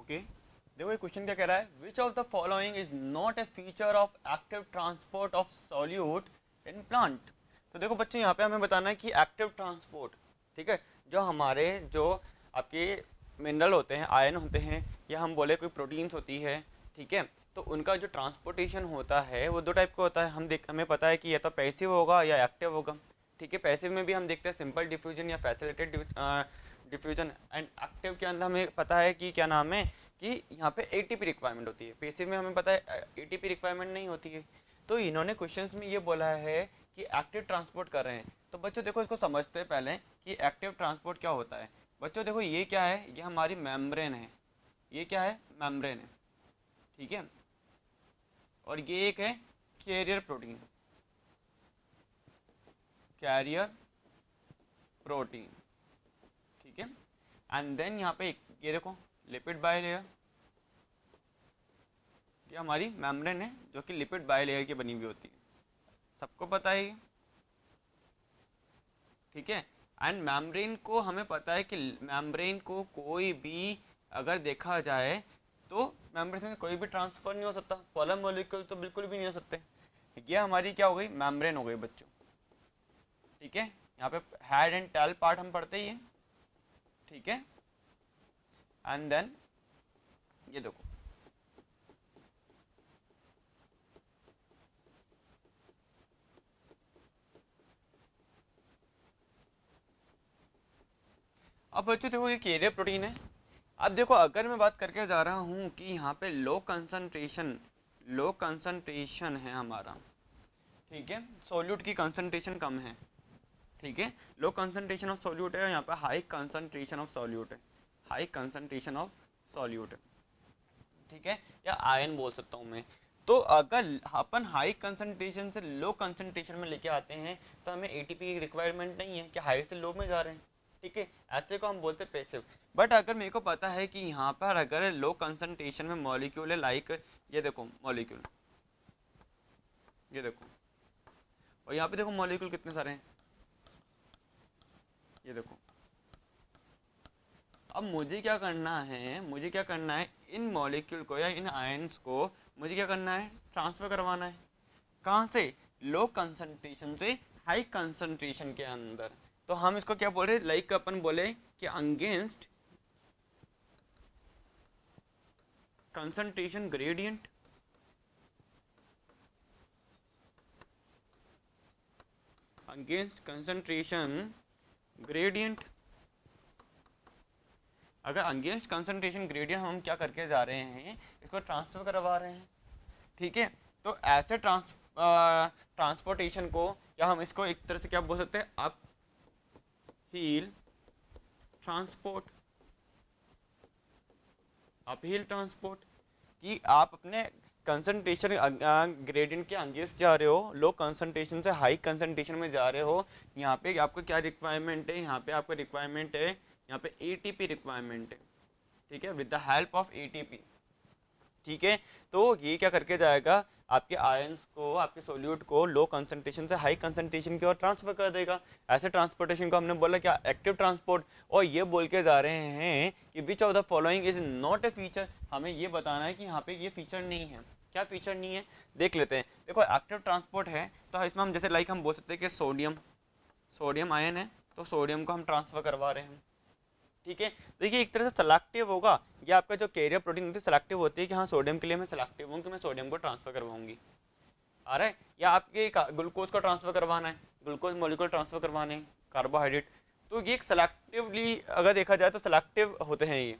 Okay, देखो ये question क्या कह रहा है, विच of the following is not a feature of active transport of solute in plant. तो देखो बच्चे यहाँ पे हमें बताना है कि एक्टिव ट्रांसपोर्ट, ठीक है, जो हमारे जो आपके मिनरल होते हैं, आयन होते हैं, या हम बोले कोई प्रोटीन्स होती है, ठीक है, तो उनका जो ट्रांसपोर्टेशन होता है वो दो टाइप का होता है। हमें पता है कि या तो पैसिव होगा या एक्टिव होगा, ठीक है। पैसिव में भी हम देखते हैं सिंपल डिफ्यूजन या फैसिलिटेड डिफ्यूजन, एंड एक्टिव के अंदर हमें पता है कि क्या नाम है कि यहाँ पे एटीपी रिक्वायरमेंट होती है। पैसिव में हमें पता है एटीपी रिक्वायरमेंट नहीं होती है। तो इन्होंने क्वेश्चंस में ये बोला है कि एक्टिव ट्रांसपोर्ट कर रहे हैं। तो बच्चों देखो इसको समझते हैं पहले कि एक्टिव ट्रांसपोर्ट क्या होता है। बच्चों देखो ये क्या है, ये हमारी मेम्ब्रेन है, ये क्या है, मेम्ब्रेन है, ठीक है, और ये एक है कैरियर प्रोटीन, कैरियर प्रोटीन, ठीक है। एंड देन यहाँ पे ये देखो लिपिड बाइलेयर, ये हमारी मेम्ब्रेन है जो कि लिपिड बाइलेयर की बनी हुई होती है, सबको पता है ये, ठीक है। एंड मेम्ब्रेन को हमें पता है कि मेम्ब्रेन को कोई भी अगर देखा जाए तो मेम्ब्रेन से कोई भी ट्रांसफर नहीं हो सकता, पोलर मॉलिक्यूल तो बिल्कुल भी नहीं हो सकते। ये हमारी क्या हो गई, मेम्ब्रेन हो गई बच्चों, ठीक है। यहाँ पे हेड एंड टेल पार्ट हम पढ़ते ही हैं, ठीक है। एंड देन ये देखो, अब बच्चों देखो ये कैरियर प्रोटीन है। अब देखो अगर मैं बात करके जा रहा हूँ कि यहाँ पे लो कंसंट्रेशन है हमारा, ठीक है, सोल्यूट की कंसंट्रेशन कम है, ठीक है, लो कंसंट्रेशन ऑफ सोल्यूट है, यहाँ पे हाई कंसंट्रेशन ऑफ सोल्यूट है, हाई कंसंट्रेशन ऑफ सोल्यूट है, ठीक है, या आयन बोल सकता हूँ मैं। तो अगर अपन हाई कंसंट्रेशन से लो कंसंट्रेशन में लेके आते हैं तो हमें एटीपी की रिक्वायरमेंट नहीं है कि हाई से लो में जा रहे हैं, ठीक है, ऐसे को हम बोलते हैं पैसिव। बट अगर मेरे को पता है कि यहाँ पर अगर लो कंसंट्रेशन में मॉलिक्यूल है, लाइक ये देखो मॉलिक्यूल, ये देखो, और यहाँ पे देखो मॉलिक्यूल कितने सारे हैं, ये देखो। अब मुझे क्या करना है इन मॉलिक्यूल को या इन आयंस को मुझे क्या करना है, ट्रांसफर करवाना है। कहाँ से, लो कंसंट्रेशन से हाई कंसंट्रेशन के अंदर। तो हम इसको क्या बोल रहे हैं, लाइक अपन बोले कि against concentration gradient, against concentration gradient. अगर अगेंस्ट कंसंट्रेशन ग्रेडियंट हम क्या करके जा रहे हैं, इसको ट्रांसफर करवा रहे हैं, ठीक है। तो ऐसे ट्रांसपोर्टेशन को, या हम इसको एक तरह से क्या बोल सकते हैं, अप हील ट्रांसपोर्ट, अपहील ट्रांसपोर्ट, कि आप अपने कंसंट्रेशन ग्रेडियंट के अगेंस्ट जा रहे हो, लो कंसंट्रेशन से हाई कंसंट्रेशन में जा रहे हो। यहाँ पे आपको क्या रिक्वायरमेंट है, यहाँ पे आपको रिक्वायरमेंट है, यहाँ पे एटीपी रिक्वायरमेंट है, ठीक है, with the help of ATP, ठीक है। तो ये क्या करके जाएगा, आपके आयंस को, आपके सोल्यूट को लो कंसंट्रेशन से हाई कंसंट्रेशन की ओर ट्रांसफर कर देगा। ऐसे ट्रांसपोर्टेशन को हमने बोला क्या, एक्टिव ट्रांसपोर्ट। और ये बोल के जा रहे हैं कि विच of the following is not a feature, हमें ये बताना है कि यहाँ पे ये फीचर नहीं है। क्या फीचर नहीं है, देख लेते हैं। देखो एक्टिव ट्रांसपोर्ट है तो इसमें हम जैसे लाइक हम बोल सकते हैं कि सोडियम आयन है, तो सोडियम को हम ट्रांसफर करवा रहे हैं, ठीक है। देखिए एक तरह से सेलेक्टिव होगा, ये आपका जो कैरियर प्रोटीन होती है सेलेक्टिव होती है कि हाँ सोडियम के लिए मैं सेलेक्टिव हूँ कि मैं सोडियम को ट्रांसफर करवाऊंगी, आ रहा है। या आपके ग्लूकोज को ट्रांसफर करवाना है, ग्लूकोज मॉलिक्यूल ट्रांसफर करवाने हैं, कार्बोहाइड्रेट, तो ये एक सेलेक्टिवली अगर देखा जाए तो सेलेक्टिव होते हैं ये,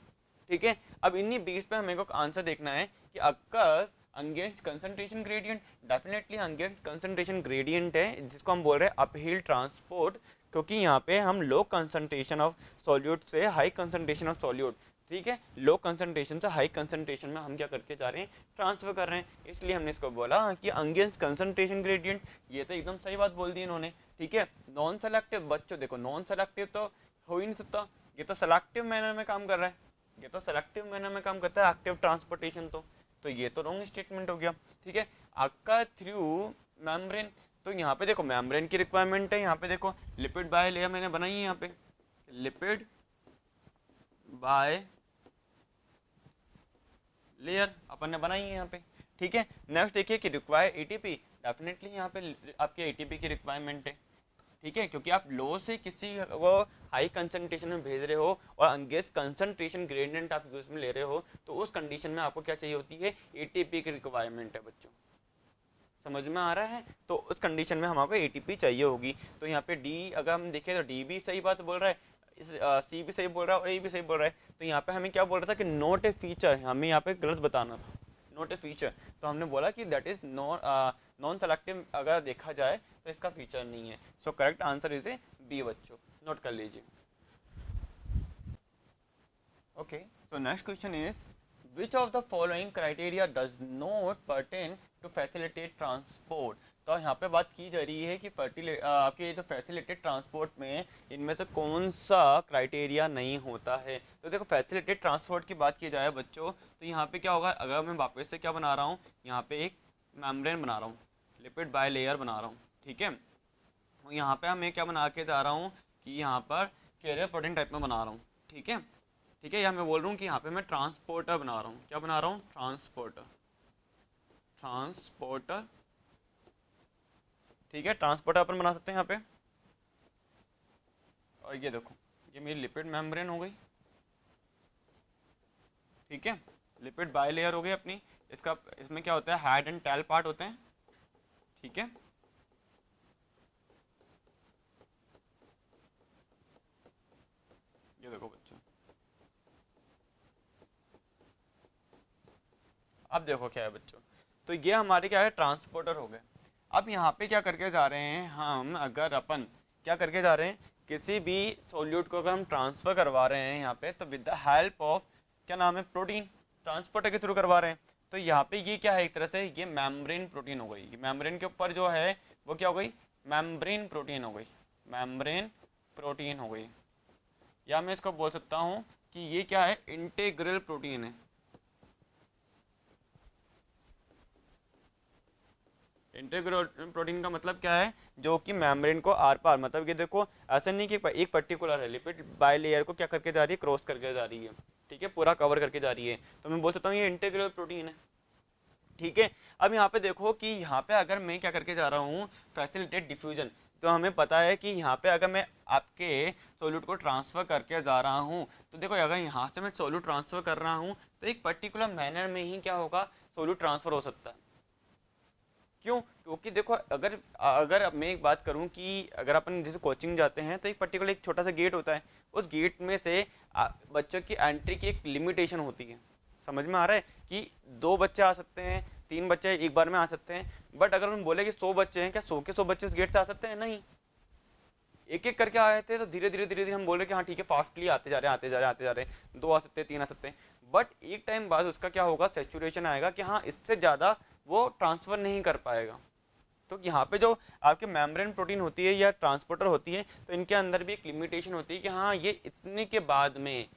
ठीक है। अब इन्हीं बेस पे हमें को आंसर देखना है कि अगर against concentration gradient, definitely against concentration gradient है, जिसको हम बोल रहे हैं अपहिल ट्रांसपोर्ट, क्योंकि यहाँ पे हम लो कंसंट्रेशन ऑफ सॉल्यूट से हाई कंसंट्रेशन ऑफ सॉल्यूट, ठीक है, लो कंसंट्रेशन से हाई कंसंट्रेशन में हम क्या करके जा रहे हैं, ट्रांसफर कर रहे हैं। इसलिए हमने इसको बोला कि अगेंस्ट कंसंट्रेशन ग्रेडियंट। ये तो एकदम सही बात बोल दी इन्होंने, ठीक है। नॉन सेलेक्टिव, बच्चों देखो नॉन सेलेक्टिव तो हो ही नहीं सकता, ये तो सेलेक्टिव मैनर में काम कर रहा है, ये तो सेलेक्टिव मैनर में काम करता है एक्टिव ट्रांसपोर्टेशन। तो ये तो रॉन्ग स्टेटमेंट हो गया, ठीक है। आपका थ्रू मेम्ब्रेन, तो यहाँ पे देखो मेम्ब्रेन की रिक्वायरमेंट है, यहाँ पे देखो लिपिड बाय लेयर मैंने बनाई है, यहाँ पे लिपिड बाय लेयर अपन ने बनाई है यहाँ पे, ठीक है। नेक्स्ट देखिए कि रिक्वायर एटीपी, डेफिनेटली यहाँ पे आपके एटीपी की रिक्वायरमेंट है, ठीक है, क्योंकि आप लो से किसी वो हाई कंसंट्रेशन में भेज रहे हो और अनगेस कंसंट्रेशन ग्रेडियंट आप यूज में ले रहे हो, तो उस कंडीशन में आपको क्या चाहिए होती है, एटीपी की रिक्वायरमेंट है बच्चों, समझ में आ रहा है। तो उस कंडीशन में हमको एटीपी चाहिए होगी। तो यहाँ पे डी अगर हम देखें तो डी भी सही बात बोल रहा है, सी भी सही बोल रहा है और ए भी सही बोल रहा है। तो यहाँ पे हमें क्या बोल रहा था कि नॉट ए फीचर, हमें यहाँ पे गलत बताना था, नॉट ए फीचर। तो हमने बोला कि दैट इज नॉन सेलेक्टिव, अगर देखा जाए तो इसका फीचर नहीं है। So correct answer is A B बच्चों, नोट कर लीजिए। Okay, so next question is which of the following criteria does not pertain to facilitate transport। तो यहाँ पे बात की जा रही है कि आपके जो फैसिलिटेड ट्रांसपोर्ट में इनमें से कौन सा क्राइटेरिया नहीं होता है। तो देखो फैसिलिटेड ट्रांसपोर्ट की बात की जाए बच्चों, तो यहाँ पे क्या होगा, अगर मैं वापस से क्या बना रहा हूँ, यहाँ पे एक मेम्ब्रेन बना रहा हूँ, लिपिड बाय लेयर बना रहा हूँ, ठीक है। यहाँ पे मैं क्या बना के जा रहा हूँ कि यहाँ पर कैरियर प्रोटीन टाइप में बना रहा हूँ, ठीक है, ठीक है। या मैं बोल रहा हूँ कि यहाँ पे मैं ट्रांसपोर्टर बना रहा हूँ, क्या बना रहा हूँ, ट्रांसपोर्टर, ट्रांसपोर्टर, ठीक है, ट्रांसपोर्टर अपन बना सकते हैं यहाँ पे। और ये देखो, ये मेरी लिपिड मेम्ब्रेन हो गई, ठीक है, लिपिड बाय लेयर हो गई अपनी। इसका इसमें क्या होता है, हेड एंड टेल पार्ट होते हैं, ठीक है। ये देखो बच्चों, अब देखो क्या है बच्चों, तो ये हमारे क्या है, ट्रांसपोर्टर हो गए। अब यहाँ पे क्या करके जा रहे हैं हम, अगर अपन क्या करके जा रहे हैं, किसी भी सोल्यूट को अगर हम ट्रांसफर करवा रहे हैं यहाँ पे, तो विद द हेल्प ऑफ क्या नाम है, प्रोटीन, ट्रांसपोर्टर के थ्रू करवा रहे हैं। तो यहाँ पे ये क्या है, एक तरह से ये मेम्ब्रेन प्रोटीन हो गई, मेम्ब्रेन के ऊपर जो है वो क्या हो गई, मेम्ब्रेन प्रोटीन हो गई, मेम्ब्रेन प्रोटीन हो गई। या मैं इसको बोल सकता हूँ कि ये क्या है, इंटीग्रल प्रोटीन है। इंटीग्रल प्रोटीन का मतलब क्या है, जो कि मेम्ब्रेन को आर पार, मतलब ये देखो ऐसा नहीं कि एक पर्टिकुलर है, लिपिड बाय लेयर को क्या करके जा रही है, क्रॉस करके जा रही है, ठीक है, पूरा कवर करके जा रही है। तो मैं बोल सकता हूँ ये इंटीग्रल प्रोटीन है, ठीक है। अब यहाँ पे देखो कि यहाँ पे अगर मैं क्या करके जा रहा हूँ, फैसिलिटेट डिफ्यूजन, तो हमें पता है कि यहाँ पे अगर मैं आपके सोल्यूट को ट्रांसफर करके जा रहा हूँ, तो देखो अगर यहाँ से मैं सोल्यूट ट्रांसफर कर रहा हूँ तो एक पर्टिकुलर मैनर में ही क्या होगा, सोल्यूट ट्रांसफर हो सकता है। क्यों, क्योंकि देखो अगर अगर मैं एक बात करूं कि अगर अपन जैसे कोचिंग जाते हैं तो एक पर्टिकुलर एक छोटा सा गेट होता है, उस गेट में से बच्चों की एंट्री की एक लिमिटेशन होती है। समझ में आ रहा है कि 2 बच्चे आ सकते हैं, 3 बच्चे एक बार में आ सकते हैं। बट अगर हम बोले कि 100 बच्चे हैं, क्या 100 के 100 बच्चे उस गेट से आ सकते हैं, नहीं, एक एक करके आए थे। तो धीरे धीरे हम बोल रहे कि हाँ ठीक है, फास्टली आते जा रहे हैं, आते जा रहे हैं, आते जा रहे हैं, 2 आ सकते हैं, 3 आ सकते हैं। बट एक टाइम बाद उसका क्या होगा, सेचुरेशन आएगा कि हाँ इससे ज़्यादा वो ट्रांसफ़र नहीं कर पाएगा। तो यहाँ पे जो आपके मेम्ब्रेन प्रोटीन होती है या ट्रांसपोर्टर होती है, तो इनके अंदर भी एक लिमिटेशन होती है कि हाँ ये इतने के बाद में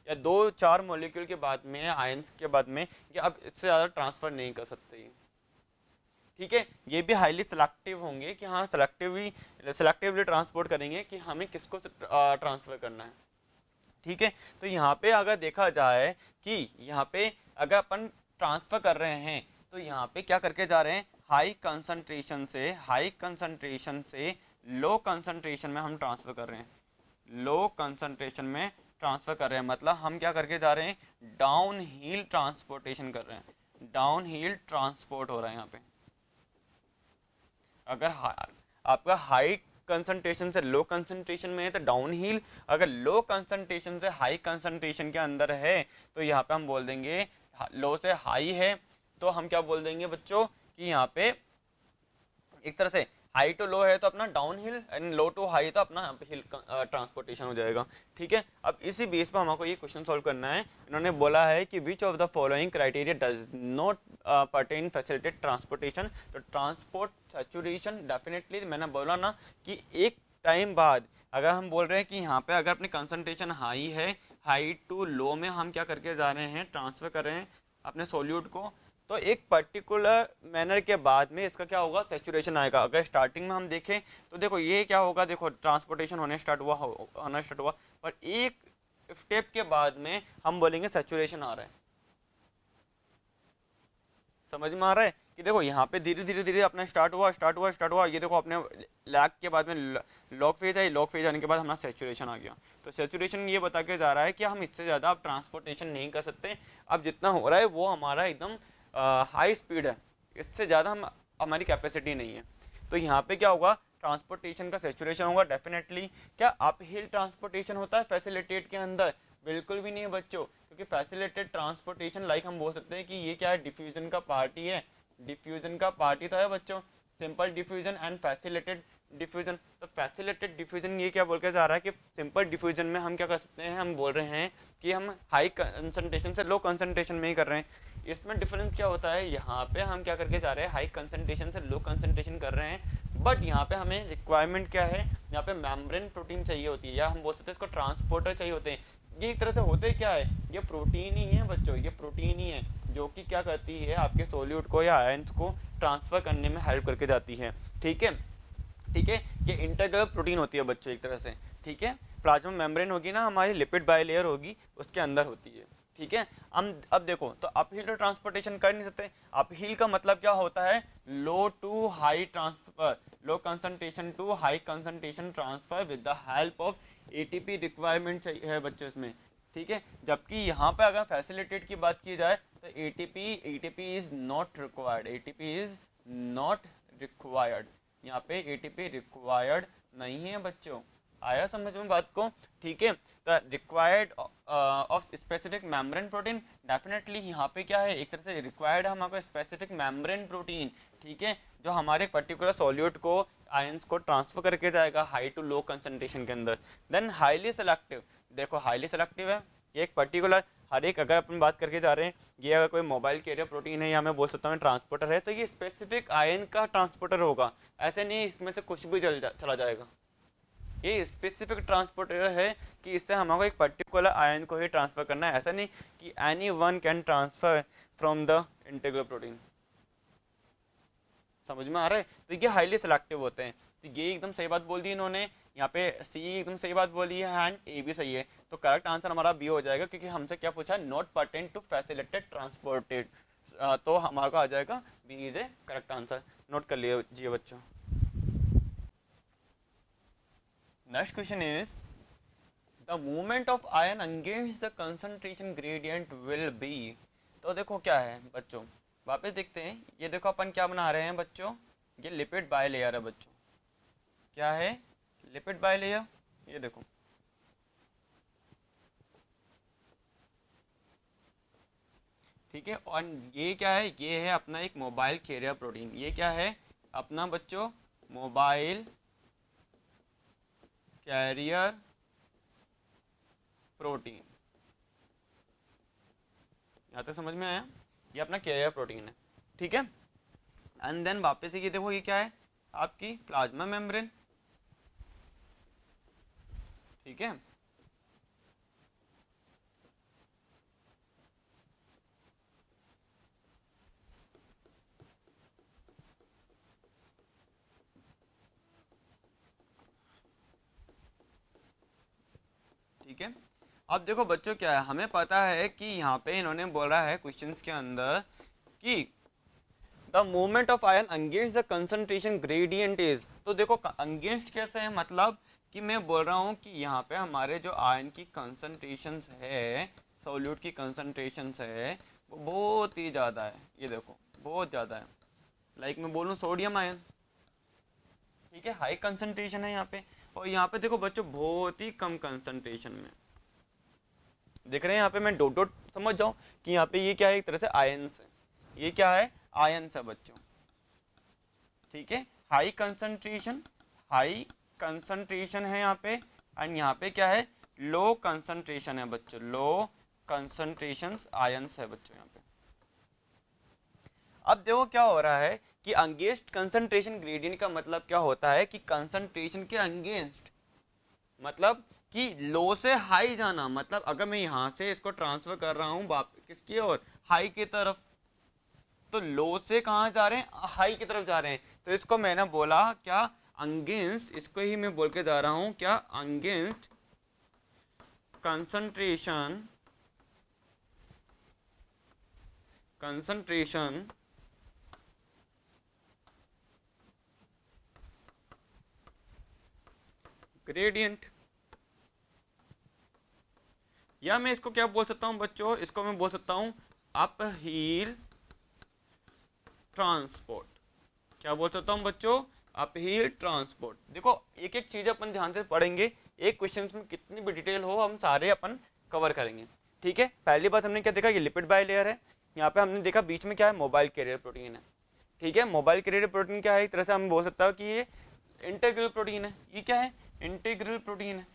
या 2-4 मॉलिक्यूल के बाद में, आयंस के बाद में, ये अब इससे ज़्यादा ट्रांसफ़र नहीं कर सकते, ठीक है। ये भी हाईली सिलेक्टिव होंगे कि हाँ सिलेक्टिवली ट्रांसपोर्ट करेंगे कि हमें किसको ट्रांसफ़र करना है, ठीक है। तो यहाँ पे अगर देखा जाए कि यहाँ पे अगर अपन ट्रांसफ़र कर रहे हैं, तो यहाँ पे क्या करके जा रहे हैं, हाई कंसंट्रेशन से लो कंसंट्रेशन में हम ट्रांसफ़र कर रहे हैं, लो कंसंट्रेशन में ट्रांसफ़र कर रहे हैं। मतलब हम क्या करके जा रहे हैं, डाउन हिल ट्रांसपोर्टेशन कर रहे हैं, डाउन हिल ट्रांसपोर्ट हो रहा है यहाँ पे। अगर आपका हाई कंसंट्रेशन से लो कंसंट्रेशन में है तो डाउन हिल, अगर लो कंसंट्रेशन से हाई कंसंट्रेशन के अंदर है तो यहाँ पे हम बोल देंगे, लो से हाई है तो हम क्या बोल देंगे बच्चों कि यहाँ पे एक तरह से हाई टू लो है तो अपना down hill, and low to high तो अपना हिल ट्रांसपोर्टेशन हो जाएगा, ठीक है। अब इसी बेस पर हमको ये क्वेश्चन सॉल्व करना है। इन्होंने बोला है कि विच of the following criteria does not pertain facilitate transportation. तो ट्रांसपोर्ट सैचुरेशन, डेफिनेटली मैंने बोला ना कि एक टाइम बाद अगर हम बोल रहे हैं कि यहाँ पे अगर अपनी कंसंट्रेशन हाई है, हाई टू लो में हम क्या करके जा रहे हैं, ट्रांसफ़र कर रहे हैं अपने सोल्यूट को, तो एक पर्टिकुलर मैनर के बाद में इसका क्या होगा, सेचुरेशन आएगा। अगर स्टार्टिंग में हम देखें तो देखो ये क्या होगा, देखो ट्रांसपोर्टेशन होना स्टार्ट हुआ, पर एक स्टेप के बाद में हम बोलेंगे सेचुरेशन आ रहा है, समझ में आ रहा है कि देखो यहाँ पे धीरे धीरे धीरे अपना स्टार्ट हुआ, ये देखो अपने लैग के बाद में log phase I, log phase आने के बाद हमारा सेचुरेशन आ गया। तो सेचुरेशन ये बता के जा रहा है कि हम इससे ज़्यादा अब ट्रांसपोर्टेशन नहीं कर सकते, अब जितना हो रहा है वो हमारा एकदम हाई स्पीड है, इससे ज़्यादा हमारी कैपेसिटी नहीं है। तो यहाँ पे क्या होगा, ट्रांसपोर्टेशन का सेचुरेशन होगा डेफिनेटली। क्या अप हिल ट्रांसपोर्टेशन होता है फैसिलिटेट के अंदर? बिल्कुल भी नहीं है बच्चों, क्योंकि फैसिलिटेड ट्रांसपोर्टेशन लाइक हम बोल सकते हैं कि ये क्या है, डिफ्यूजन का पार्ट ही है, डिफ्यूजन का पार्ट ही तो है बच्चों, simple diffusion and facilitated diffusion. तो फैसिलिटेड डिफ्यूजन ये क्या बोल के जा रहा है कि सिंपल डिफ्यूजन में हम क्या कर सकते हैं, हम बोल रहे हैं कि हम हाई कंसंट्रेशन से लो कंसंट्रेशन में ही कर रहे हैं। इसमें डिफरेंस क्या होता है, यहाँ पे हम क्या करके जा रहे हैं, हाई कंसंट्रेशन से लो कंसंट्रेशन कर रहे हैं, बट यहाँ पे हमें रिक्वायरमेंट क्या है, यहाँ पे मेम्ब्रेन प्रोटीन चाहिए होती है, या हम बोल सकते हैं इसको ट्रांसपोर्टर चाहिए होते हैं। ये एक तरह से होते क्या है, ये प्रोटीन ही है बच्चों, ये प्रोटीन ही है जो कि क्या करती है, आपके सोल्यूट को या आयंस को ट्रांसफर करने में हेल्प करके जाती है। ठीक है, ठीक है, ये इंटीग्रल प्रोटीन होती है बच्चों एक तरह से। ठीक है, प्लाज्मा मेम्ब्रेन होगी ना हमारी, लिपिड बाइलेयर होगी, उसके अंदर होती है। ठीक है, हम अब देखो, तो अपहिल तो ट्रांसपोर्टेशन कर नहीं सकते। अपहिल का मतलब क्या होता है, low to high transfer, low concentration to high concentration transfer with the help of ATP requirement चाहिए है बच्चों इसमें। ठीक है, जबकि यहाँ पे अगर फैसिलिटेट की बात की जाए तो ATP is not required, ATP is not required, यहाँ पे एटीपी रिक्वायर्ड नहीं है बच्चों। आया समझ में बात को? ठीक है, तो required of specific membrane protein, definitely यहाँ पे क्या है, एक तरह से रिक्वायर्ड है हमारे स्पेसिफिक मेम्ब्रेन प्रोटीन। ठीक है, जो हमारे पर्टिकुलर सॉल्यूट को आयंस को ट्रांसफर करके जाएगा हाई टू लो कंसंट्रेशन के अंदर। देन हाईली सेलेक्टिव, देखो हाईली सेलेक्टिव है, ये एक पर्टिकुलर हर एक, अगर अपन बात करके जा रहे हैं, ये अगर कोई मोबाइल कैरियर प्रोटीन है या मैं बोल सकता हूँ ट्रांसपोर्टर है, तो ये स्पेसिफिक आयन का ट्रांसपोर्टर होगा, ऐसे नहीं इसमें से कुछ भी चला जाएगा। ये स्पेसिफिक ट्रांसपोर्टर है कि इससे हमारे एक पर्टिकुलर आयन को ही ट्रांसफर करना है, ऐसा नहीं कि any one can transfer from the integral protein. समझ में आ रहा है? तो ये हाईली सेलेक्टिव होते हैं। तो ये एकदम सही बात बोल दी इन्होंने, यहाँ पे सी एकदम सही बात बोली है एंड ए भी सही है। तो करेक्ट आंसर हमारा बी हो जाएगा, क्योंकि हमसे क्या पूछा है, not pertain to facilitated transported, तो हमारा आ जाएगा B is A correct answer. Note कर लीजिए बच्चों। Next question is the movement of ion against the concentration gradient will be. तो देखो क्या है बच्चों, वापस देखते हैं, ये देखो अपन क्या बना रहे हैं बच्चों, ये लिपिड बाइलेयर है बच्चों। क्या है? Lipid bilayer. ये देखो, ठीक है, और ये क्या है, ये है अपना एक मोबाइल कैरियर प्रोटीन। ये क्या है अपना बच्चों, मोबाइल कैरियर प्रोटीन। यहाँ तक समझ में आया? ये अपना कैरियर प्रोटीन है। ठीक है, एंड देन वापस से ये देखो, ये क्या है आपकी प्लाज्मा मेम्ब्रेन। ठीक है, ठीक है, अब देखो बच्चों क्या है, हमें पता है कि यहाँ पे इन्होंने बोला है क्वेश्चंस के अंदर कि the movement of ion against the concentration gradient is. तो देखो अगेंस्ट कैसे है, मतलब कि मैं बोल रहा हूँ कि यहाँ पे हमारे जो आयन की कंसंट्रेशंस है, सॉल्यूट की कंसंट्रेशंस है, वो बहुत ही ज़्यादा है। ये देखो बहुत ज़्यादा है, लाइक मैं बोलूँ सोडियम आयन। ठीक है, हाई कंसंट्रेशन है यहाँ पे, और यहाँ पे देखो बच्चों बहुत ही कम कंसंट्रेशन में। देख रहे हैं यहाँ पे, मैं डॉट डॉट समझ जाऊँ कि यहाँ पे ये क्या है, एक तरह से आयंस है, ये क्या है, आयंस है बच्चों। ठीक है, हाई कंसंट्रेशन, हाई कंसंट्रेशन है यहाँ पे, एंड यहाँ पे क्या है, लो कंसंट्रेशन है बच्चों, लो कंसंट्रेशन आयंस है बच्चों यहाँ पे। अब देखो क्या हो रहा है कि अगेंस्ट कंसंट्रेशन ग्रेडियंट का मतलब क्या होता है कि कंसंट्रेशन के अगेंस्ट, मतलब कि लो से हाई जाना, मतलब अगर मैं यहाँ से इसको ट्रांसफर कर रहा हूँ किसकी ओर, हाई की तरफ, तो लो से कहाँ जा रहे हैं, हाई की तरफ जा रहे हैं। तो इसको मैंने बोला क्या, अगेंस्ट, इसको ही मैं बोल के जा रहा हूँ क्या, अगेंस्ट कंसंट्रेशन ग्रेडियंट। या मैं इसको क्या बोल सकता हूँ बच्चों, इसको मैं बोल सकता हूँ अपहिल ट्रांसपोर्ट। क्या बोल सकता हूँ बच्चों, अपहिल ट्रांसपोर्ट। देखो एक एक चीज अपन ध्यान से पढ़ेंगे, एक क्वेश्चन में कितनी भी डिटेल हो हम सारे अपन कवर करेंगे। ठीक है, पहली बात हमने क्या देखा, ये लिपिड बाइलेयर है। यहाँ पे हमने देखा बीच में क्या है, मोबाइल कैरियर प्रोटीन है। ठीक है, मोबाइल कैरियर प्रोटीन क्या है, एक तरह से हम बोल सकता है कि ये इंटीग्रल प्रोटीन है। ये क्या है, इंटीग्रल प्रोटीन है।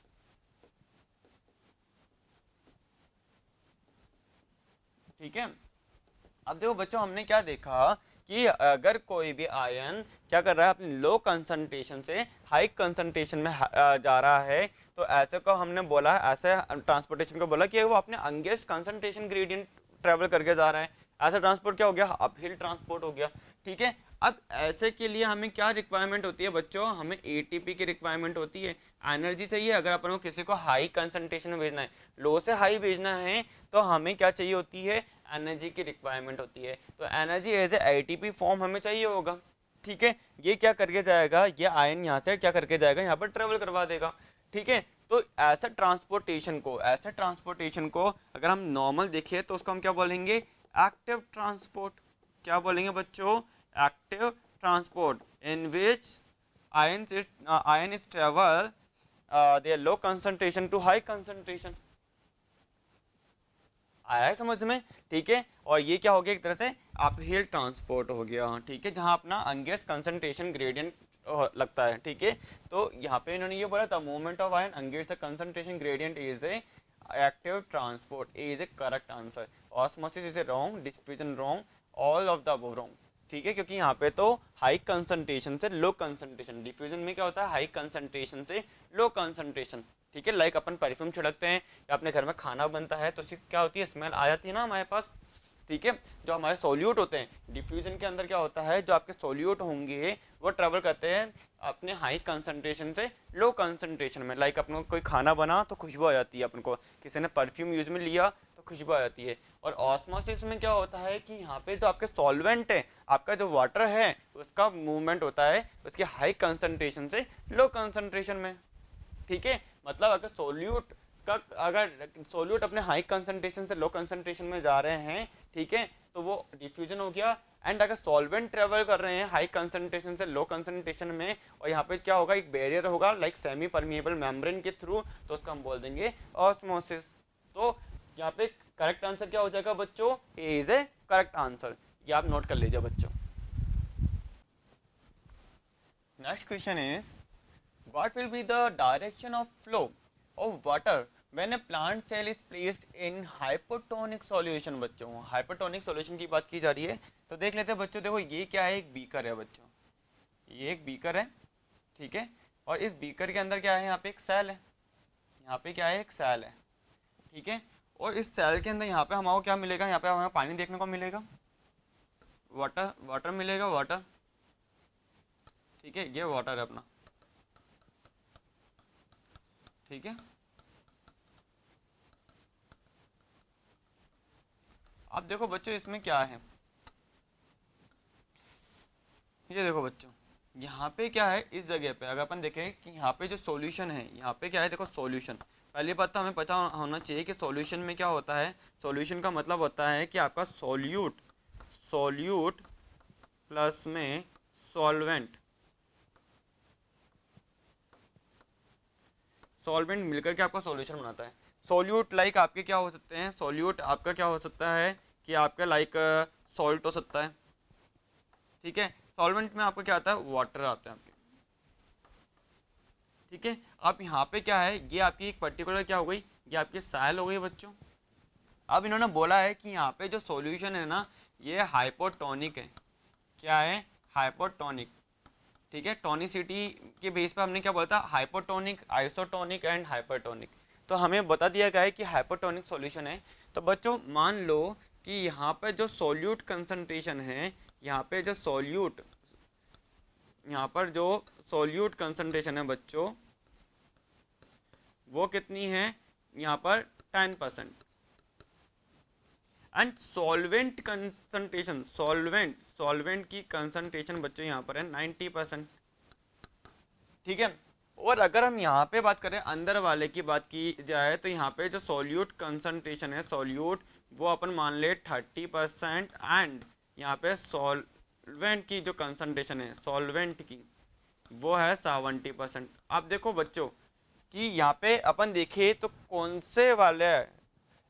ठीक है, अब देखो बच्चों हमने क्या देखा कि अगर कोई भी आयन क्या कर रहा है, अपनी लो कंसंट्रेशन से हाई कंसंट्रेशन में जा रहा है, तो ऐसे को हमने बोला, ऐसे ट्रांसपोर्टेशन को बोला कि वो अपने अंगेस्ट कंसंट्रेशन ग्रेडियंट ट्रेवल करके जा रहा है। ऐसा ट्रांसपोर्ट क्या हो गया, अपहिल ट्रांसपोर्ट हो गया। ठीक है, अब ऐसे के लिए हमें क्या रिक्वायरमेंट होती है बच्चों, हमें एटीपी की रिक्वायरमेंट होती है, एनर्जी चाहिए। अगर अपन को किसी को हाई कंसंट्रेशन में भेजना है, लो से हाई भेजना है, तो हमें क्या चाहिए होती है, एनर्जी की रिक्वायरमेंट होती है। तो energy as a ATP form हमें चाहिए होगा। ठीक है, ये क्या करके जाएगा, ये आयन यहाँ से क्या करके जाएगा, यहाँ पर ट्रेवल करवा देगा। ठीक है, तो ऐसा ट्रांसपोर्टेशन को अगर हम नॉर्मल देखें तो उसको हम क्या बोलेंगे, एक्टिव ट्रांसपोर्ट। क्या बोलेंगे बच्चों, active transport, in which ion is travel there low concentration to high concentration. आया है समझ में। ठीक है, और ये क्या हो गया, एक तरह से अपहिल ट्रांसपोर्ट हो गया। ठीक है, जहां अपना अंगेस्ट कंसंट्रेशन ग्रेडियंट लगता है। ठीक है, तो यहाँ पे इन्होंने ये बोला था, movement of ion against the concentration gradient is a active transport, is a correct answer. Osmosis is a wrong, diffusion wrong, all of the above wrong. ठीक है, क्योंकि यहाँ पे तो हाई कंसंट्रेशन से लो कंसंट्रेशन, डिफ्यूजन में क्या होता है, हाई कंसंट्रेशन से लो कंसंट्रेशन। ठीक है, लाइक अपन परफ्यूम छिड़कते हैं या अपने घर में खाना बनता है तो उसकी क्या होती है, स्मेल आ जाती है ना हमारे पास। ठीक है, जो हमारे सोल्यूट होते हैं, डिफ्यूजन के अंदर क्या होता है, जो आपके सोल्यूट होंगे वो ट्रेवल करते हैं अपने हाई कंसंट्रेशन से लो कंसंट्रेशन में। लाइक अपन को कोई खाना बना तो खुशबू आ जाती है, अपन को किसी ने परफ्यूम यूज में लिया तो खुशबू आ जाती है। और ऑस्मोसिस में क्या होता है कि यहाँ पे जो आपके सॉल्वेंट है, आपका जो वाटर है, उसका मूवमेंट होता है उसकी हाई कंसंट्रेशन से लो कंसंट्रेशन में। ठीक है, मतलब अगर सोल्यूट अपने हाई कंसंट्रेशन से लो कंसंट्रेशन में जा रहे हैं, ठीक है, तो वो डिफ्यूजन हो गया। एंड अगर सॉल्वेंट ट्रेवल कर रहे हैं हाई कंसंट्रेशन से लो कंसंट्रेशन में, और यहाँ पे क्या होगा, एक बैरियर होगा लाइक सेमी परमिएबल मेम्ब्रेन के थ्रू, तो उसको हम बोल देंगे ऑस्मोसिस। तो यहाँ पे करेक्ट आंसर क्या हो जाएगा बच्चों, ए इज ए करेक्ट आंसर। ये आप नोट कर लीजिए बच्चों। Next question is, what will be the direction of flow of water when a plant cell is placed in hypotonic solution। बच्चों हाइपोटोनिक सॉल्यूशन की बात की जा रही है, तो देख लेते हैं बच्चों। देखो ये क्या है, एक बीकर है बच्चों, ये एक बीकर है। ठीक है, और इस बीकर के अंदर क्या है, यहाँ पे एक सेल है, यहाँ पे क्या है, एक सेल है। ठीक है, और इस सेल के अंदर यहाँ पे हमारे क्या मिलेगा, यहाँ पे हमें पानी देखने को मिलेगा, वाटर मिलेगा, वाटर। ठीक है, ये वाटर है अपना। ठीक है, अब देखो बच्चों इसमें क्या है, ये देखो बच्चों यहाँ पे क्या है, इस जगह पे अगर अपन देखें कि यहाँ पे जो सॉल्यूशन है, यहाँ पे क्या है, देखो सॉल्यूशन। पहली बात तो हमें पता होना चाहिए कि सॉल्यूशन में क्या होता है। सॉल्यूशन का मतलब होता है कि आपका सॉल्यूट प्लस में सॉल्वेंट मिलकर के आपका सॉल्यूशन बनाता है। सॉल्यूट लाइक आपके क्या हो सकते हैं, सॉल्यूट आपका क्या हो सकता है कि आपका लाइक सॉल्ट हो सकता है। ठीक है, सॉल्वेंट में आपका क्या आता है, वाटर आता है आपके। ठीक है, अब यहाँ पे क्या है, ये आपकी एक पर्टिकुलर क्या हो गई, ये आपकी सेल हो गई बच्चों। अब इन्होंने बोला है कि यहाँ पे जो सॉल्यूशन है ना, ये हाइपोटोनिक है। क्या है, हाइपोटोनिक। ठीक है, टोनिसिटी के बेस पे हमने क्या बोला था, हाइपोटोनिक, आइसोटोनिक एंड हाइपरटोनिक। तो हमें बता दिया गया है कि हाइपोटोनिक सॉल्यूशन है। तो बच्चों मान लो कि यहाँ पे जो सोल्यूट कंसंट्रेशन है, यहाँ पे जो सोल्यूट कंसंट्रेशन है बच्चों, वो कितनी है, यहाँ पर 10%। एंड सॉल्वेंट कंसंट्रेशन, सॉल्वेंट की कंसंट्रेशन बच्चों यहाँ पर है 90%। ठीक है, और अगर हम यहाँ पे बात करें अंदर वाले की बात की जाए तो यहाँ पे जो सोल्यूट कंसंट्रेशन है, सोल्यूट वो अपन मान ले 30%, एंड यहाँ पे सॉल्वेंट की जो कंसंट्रेशन है सॉल्वेंट की वो है 70%। आप देखो बच्चों कि यहाँ पे अपन देखे तो कौन से वाले है,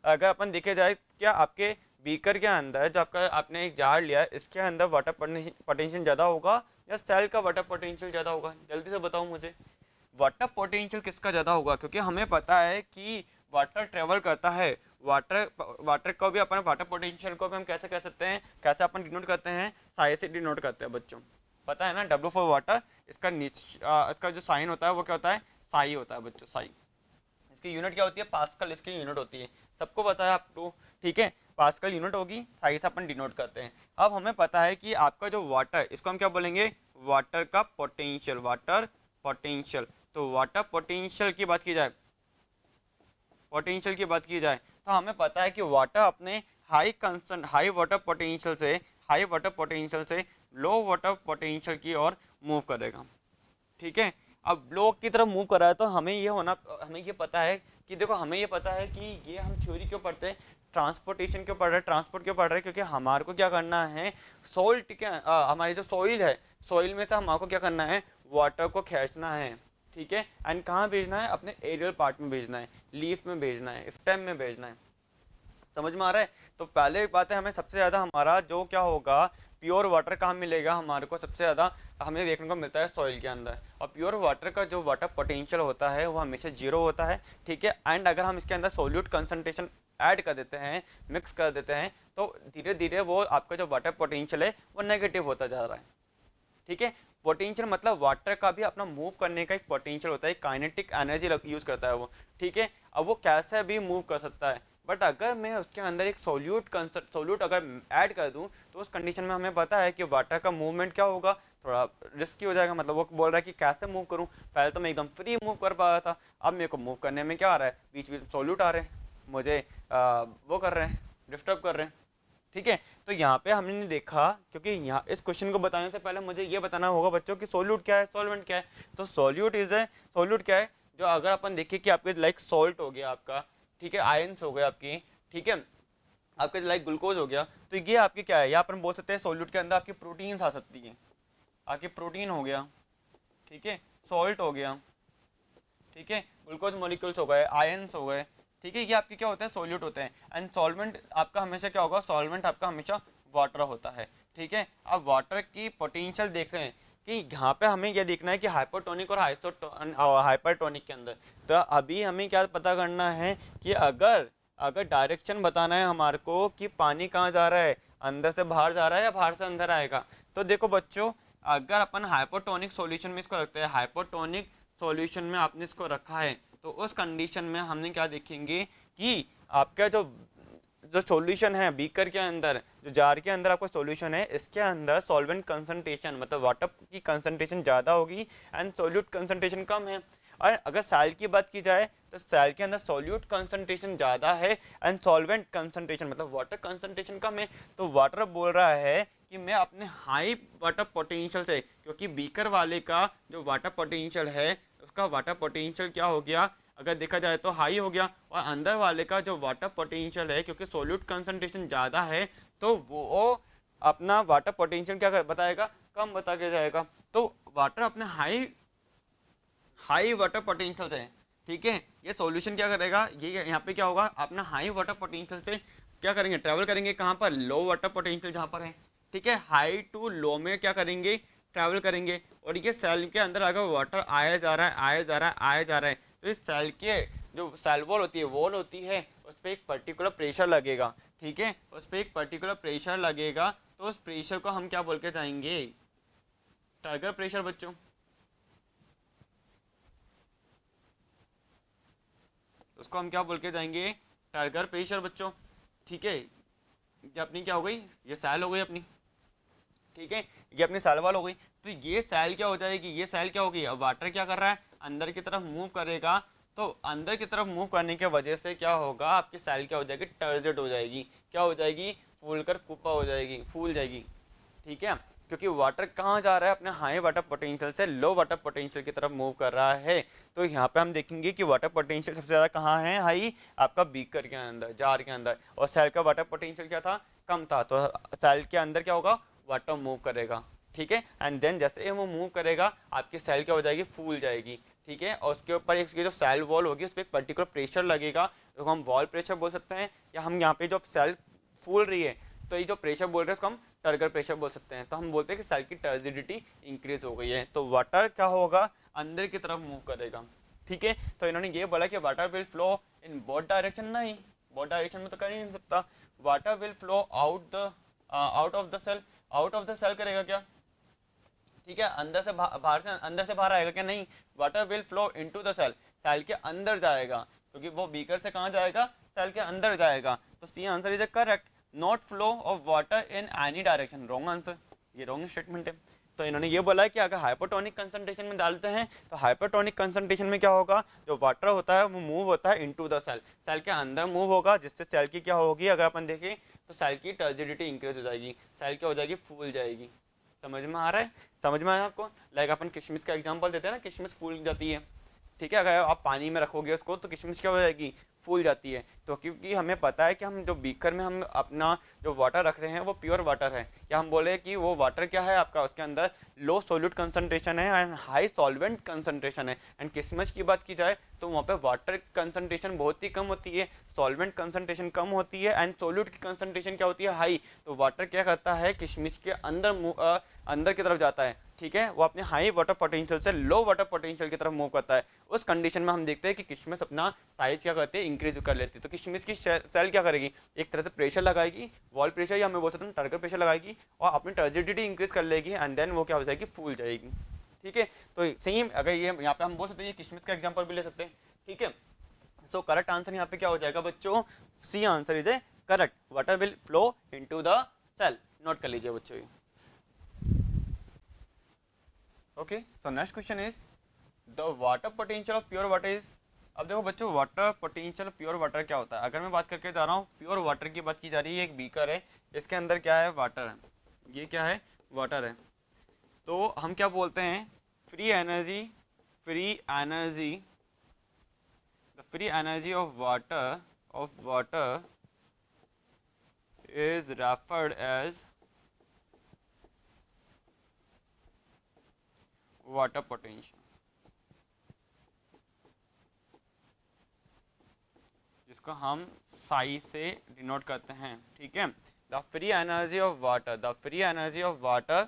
अगर अपन देखे जाए क्या आपके बीकर के अंदर जो आपका आपने एक जार लिया है इसके अंदर वाटर पोटेंशियल ज़्यादा होगा या सेल का वाटर पोटेंशियल ज़्यादा होगा? जल्दी से बताओ मुझे, वाटर पोटेंशियल किसका ज़्यादा होगा? क्योंकि हमें पता है कि वाटर ट्रेवल करता है, वाटर वाटर को भी अपन वाटर पोटेंशियल को भी हम कैसे कह सकते हैं, कैसे अपन डिनोट करते हैं, साई से डिनोट करते हैं बच्चों, पता है ना, W फॉर वाटर, इसका इसका जो साइन होता है वो क्या होता है, साई होता है बच्चों, साई। इसकी यूनिट क्या होती है, पास्कल इसकी यूनिट होती है, सबको पता है आपको, ठीक है, पास्कल यूनिट होगी, साई से अपन डिनोट करते हैं। अब हमें पता है कि आपका जो वाटर, इसको हम क्या बोलेंगे, वाटर का पोटेंशियल, वाटर पोटेंशियल। तो वाटर पोटेंशियल की बात की जाए, पोटेंशियल की बात की जाए तो हमें पता है कि वाटर अपने हाई वाटर पोटेंशियल से, हाई वाटर पोटेंशियल से लो वाटर पोटेंशियल की ओर मूव करेगा, ठीक है। अब लो की तरफ मूव कर रहा है तो हमें ये पता है कि देखो, हमें ये पता है कि ये हम थ्योरी क्यों पढ़ते हैं, ट्रांसपोर्टेशन क्यों पढ़ रहे हैं, ट्रांसपोर्ट क्यों पढ़ रहे हैं, क्योंकि हमारे को क्या करना है, सोल्ट क्या हमारी जो सोइल है, सोइल में से हमारे को क्या करना है, वाटर को खींचना है, ठीक है, एंड कहाँ भेजना है, अपने एरियल पार्ट में भेजना है, लीफ में भेजना है, स्टेम में भेजना है, समझ में आ रहा है। तो पहले बात है, हमें सबसे ज़्यादा हमारा जो क्या होगा, प्योर वाटर कहाँ मिलेगा हमारे को, सबसे ज़्यादा हमें देखने को मिलता है सॉइल के अंदर, और प्योर वाटर का जो वाटर पोटेंशियल होता है वो हमेशा जीरो होता है, ठीक है। एंड अगर हम इसके अंदर सोल्यूट कंसंट्रेशन ऐड कर देते हैं, मिक्स कर देते हैं, तो धीरे धीरे वो आपका जो वाटर पोटेंशियल है वो नेगेटिव होता जा रहा है, ठीक है। पोटेंशियल मतलब वाटर का भी अपना मूव करने का एक पोटेंशियल होता है, काइनेटिक एनर्जी यूज करता है वो, ठीक है। अब वो कैसे भी मूव कर सकता है, बट अगर मैं उसके अंदर एक सोल्यूट अगर ऐड कर दूं तो उस कंडीशन में हमें पता है कि वाटर का मूवमेंट क्या होगा, थोड़ा रिस्की हो जाएगा। मतलब वो बोल रहा है कि कैसे मूव करूं, पहले तो मैं एकदम फ्री मूव कर पा रहा था, अब मेरे को मूव करने में क्या आ रहा है, बीच बीच सोल्यूट आ रहे हैं, मुझे वो कर रहे हैं, डिस्टर्ब कर रहे हैं, ठीक है। तो यहाँ पे हमने देखा, क्योंकि यहाँ इस क्वेश्चन को बताने से पहले मुझे ये बताना होगा बच्चों कि सोल्यूट क्या है, सॉल्वेंट क्या है। तो सोल्यूट क्या है, जो अगर अपन देखिए कि आपके लाइक सॉल्ट हो गया आपका, ठीक है, आयंस हो गए आपकी, ठीक है, आपके लाइक ग्लूकोज हो गया, तो ये आपके क्या है, या अपन बोल सकते हैं सोल्यूट के अंदर आपकी प्रोटीन्स आ सकती हैं, आपकी प्रोटीन हो गया, ठीक है, सॉल्ट हो गया, ठीक है, ग्लूकोज मॉलिक्यूल्स हो गए, आयंस हो गए, ठीक है, ये आपके क्या होते हैं, सोल्यूट होते हैं। एंड सॉल्वेंट आपका हमेशा क्या होगा, सॉल्वेंट आपका हमेशा वाटर होता है, ठीक है। अब वाटर की पोटेंशियल देख रहे हैं कि यहाँ पे हमें यह देखना है कि हाइपोटोनिक और हाइपरटोनिक के अंदर, तो अभी हमें क्या पता करना है कि अगर अगर डायरेक्शन बताना है हमारे को कि पानी कहाँ जा रहा है, अंदर से बाहर जा रहा है या बाहर से अंदर आएगा, तो देखो बच्चों, अगर अपन हाइपोटोनिक सॉल्यूशन में इसको रखते हैं, हाइपोटोनिक सॉल्यूशन में आपने इसको रखा है, तो उस कंडीशन में हमने क्या देखेंगे कि आपका जो जो सॉल्यूशन है बीकर के अंदर, जो जार के अंदर आपका सॉल्यूशन है, इसके अंदर सॉल्वेंट कंसंट्रेशन मतलब वाटर की कंसंट्रेशन ज़्यादा होगी एंड सॉल्यूट कंसंट्रेशन कम है। और अगर सेल की बात की जाए तो सेल के अंदर सॉल्यूट कंसंट्रेशन ज़्यादा है एंड सॉल्वेंट कंसंट्रेशन मतलब वाटर कंसंट्रेशन कम है। तो वाटर बोल रहा है कि मैं अपने हाई वाटर पोटेंशियल से, क्योंकि बीकर वाले का जो वाटर पोटेंशियल है उसका वाटर पोटेंशियल क्या हो गया, अगर देखा जाए तो हाई हो गया, और अंदर वाले का जो वाटर पोटेंशियल है क्योंकि सोल्यूट कंसंट्रेशन ज़्यादा है तो वो अपना वाटर पोटेंशियल क्या बताएगा, कम बता के जाएगा। तो वाटर अपने हाई वाटर पोटेंशियल से, ठीक है, ये सॉल्यूशन क्या करेगा, ये यहाँ पे क्या होगा, अपना हाई वाटर पोटेंशियल से क्या करेंगे, ट्रैवल करेंगे कहाँ पर, लो वाटर पोटेंशियल जहाँ पर है, ठीक है, हाई टू लो में क्या करेंगे, ट्रैवल करेंगे। और ये सेल के अंदर अगर वाटर आया जा रहा है आया जा रहा है आया जा रहा है, तो इस सेल के जो सेल वॉल होती है उस पर एक पर्टिकुलर प्रेशर लगेगा, ठीक है, उस पर एक पर्टिकुलर प्रेशर लगेगा, तो उस प्रेशर को हम क्या बोल के जाएंगे, टर्गर प्रेशर बच्चों, उसको हम क्या बोल के जाएंगे, टर्गर प्रेशर बच्चों, ठीक है। ये अपनी क्या हो गई, ये सेल हो गई अपनी, ठीक है, ये अपनी सेल वॉल हो गई। तो ये सेल क्या हो जाएगी, ये सेल क्या होगी, अब वाटर क्या कर रहा है, अंदर की तरफ मूव करेगा, तो अंदर की तरफ मूव करने की वजह से क्या होगा, आपकी सेल क्या हो जाएगी, टर्जेट हो जाएगी, क्या हो जाएगी, फूल कर कुप्पा हो जाएगी, फूल जाएगी, ठीक है। क्योंकि वाटर कहाँ जा रहा है, अपने हाई वाटर पोटेंशियल से लो वाटर पोटेंशियल की तरफ मूव कर रहा है। तो यहाँ पे हम देखेंगे कि वाटर पोटेंशियल सबसे ज़्यादा कहाँ है, हाई आपका बीकर के अंदर, जार के अंदर, और सेल का वाटर पोटेंशियल क्या था, कम था। तो सेल के अंदर क्या होगा, वाटर मूव करेगा, ठीक है। एंड देन जैसे वो मूव करेगा आपकी सेल क्या हो जाएगी, फूल जाएगी, ठीक है। और उसके ऊपर इसकी जो सेल वॉल होगी उस पर एक पर्टिकुलर प्रेशर लगेगा, तो हम वॉल प्रेशर बोल सकते हैं, या हम यहाँ पे जो सेल फूल रही है तो ये जो प्रेशर बोल रहे हैं उसको हम टर्गर प्रेशर बोल सकते हैं। तो हम बोलते हैं कि सेल की टर्जिडिटी इंक्रीज हो गई है, तो वाटर क्या होगा, अंदर की तरफ मूव करेगा, ठीक है। तो इन्होंने ये बोला कि water will flow in both direction, नहीं बोथ डायरेक्शन में तो कर ही नहीं सकता। Water will flow out of the cell, out of the cell करेगा क्या, ठीक है, अंदर से बाहर से, अंदर से बाहर आएगा क्या, नहीं, water will flow into the cell, cell के अंदर जाएगा, क्योंकि वो बीकर से कहाँ जाएगा, सेल के अंदर जाएगा। तो C answer is correct, not flow of water in any direction, wrong answer, ये रॉन्ग स्टेटमेंट है। तो इन्होंने ये बोला है कि अगर हाइपोटोनिक कंसंट्रेशन में डालते हैं तो हाइपोटोनिक कंसंट्रेशन में क्या होगा, जो वाटर होता है वो मूव होता है इनटू द सेल, सेल के अंदर मूव होगा, जिससे सेल की क्या होगी, अगर अपन देखें तो सेल की टर्जिडिटी इंक्रीज हो जाएगी, सेल क्या हो जाएगी, फूल जाएगी। समझ में आ रहा है, समझ में आया आपको। लाइक अपन किशमिश का एग्जांपल देते हैं ना, किशमिश फूल जाती है, ठीक है, अगर आप पानी में रखोगे उसको तो किशमिश क्या हो जाएगी, फूल जाती है। तो क्योंकि हमें पता है कि हम जो बीकर में हम अपना जो वाटर रख रहे हैं वो प्योर वाटर है, या हम बोले कि वो वाटर क्या है आपका, उसके अंदर लो सोल्यूट कंसंट्रेशन है एंड हाई सॉल्वेंट कंसंट्रेशन है। एंड किशमिश की बात की जाए तो वहाँ पे वाटर कंसंट्रेशन बहुत ही कम होती है, सॉल्वेंट कंसंट्रेशन कम होती है, एंड सोल्यूट की कंसंट्रेशन क्या होती है, हाई। तो वाटर क्या करता है, किशमिश के अंदर अंदर की तरफ जाता है, ठीक है, वो अपने हाई वाटर पोटेंशियल से लो वाटर पोटेंशियल की तरफ मूव करता है। उस कंडीशन में हम देखते हैं कि किशमिश अपना साइज क्या करते हैं, इंक्रीज कर लेती है। तो किशमिश की सेल क्या करेगी, एक तरह से प्रेशर लगाएगी, वॉल प्रेशर या हमें बोल सकते हैं टर्गर प्रेशर लगाएगी, और अपनी टर्जिडिटी इंक्रीज कर लेगी, एंड देन वो क्या हो जाएगी, फूल जाएगी, ठीक है। तो सेम अगर ये यहाँ पे हम बोल सकते हैं किशमिश का एग्जाम्पल भी ले सकते हैं, ठीक है। सो करेक्ट आंसर यहाँ पे क्या हो जाएगा बच्चों, C answer is A correct, water will flow into the cell. Note कर लीजिए बच्चों। Okay, so next question is the water potential of pure water is. अब देखो बच्चों, वाटर पोटेंशियल प्योर वाटर क्या होता है, अगर मैं बात करके जा रहा हूँ प्योर वाटर की बात की जा रही है, एक बीकर है, इसके अंदर क्या है, वाटर है, ये क्या है, वाटर है। तो हम क्या बोलते हैं, free energy, free energy, the free energy of water is referred as water potential, जिसको हम साई से डिनोट करते हैं, ठीक है। The free energy of water, the free energy of water,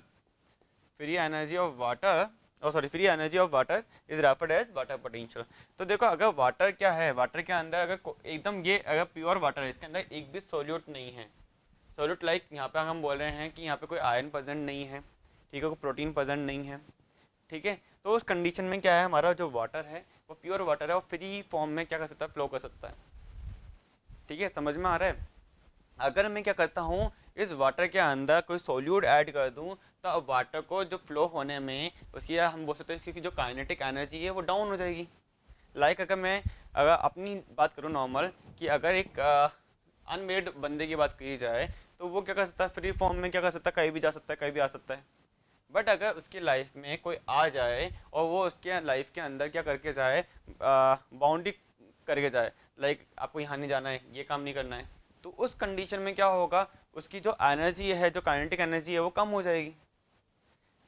free energy of water, free energy of water is referred as water potential. तो देखो अगर वाटर क्या है, वाटर के अंदर अगर एकदम ये अगर प्योर वाटर है, इसके अंदर एक भी सोल्यूट नहीं है, सोल्यूट लाइक यहाँ पे हम बोल रहे हैं कि यहाँ पे कोई आयरन प्रेजेंट नहीं है, ठीक है, कोई प्रोटीन प्रेजेंट नहीं है, ठीक है। तो उस कंडीशन में क्या है, हमारा जो वाटर है वो प्योर वाटर है, और फ्री फॉर्म में क्या कर सकता है, फ्लो कर सकता है, ठीक है, समझ में आ रहा है। अगर मैं क्या करता हूँ, इस वाटर के अंदर कोई सोल्यूट ऐड कर दूँ तो अब वाटर को जो फ्लो होने में उसकी हम बोल सकते हैं कि जो काइनेटिक एनर्जी है वो डाउन हो जाएगी। लाइक अगर अपनी बात करूँ नॉर्मल, कि अगर एक अनमेड बंदे की बात की जाए तो वो क्या कर सकता है, फ्री फॉर्म में क्या कर सकता है, कहीं भी जा सकता है, कहीं भी आ सकता है। बट अगर उसकी लाइफ में कोई आ जाए और वो उसके लाइफ के अंदर क्या करके जाए, बाउंड्री करके जाए, लाइक आपको यहाँ नहीं जाना है, ये काम नहीं करना है, तो उस कंडीशन में क्या होगा, उसकी जो एनर्जी है, जो काइनेटिक एनर्जी है वो कम हो जाएगी।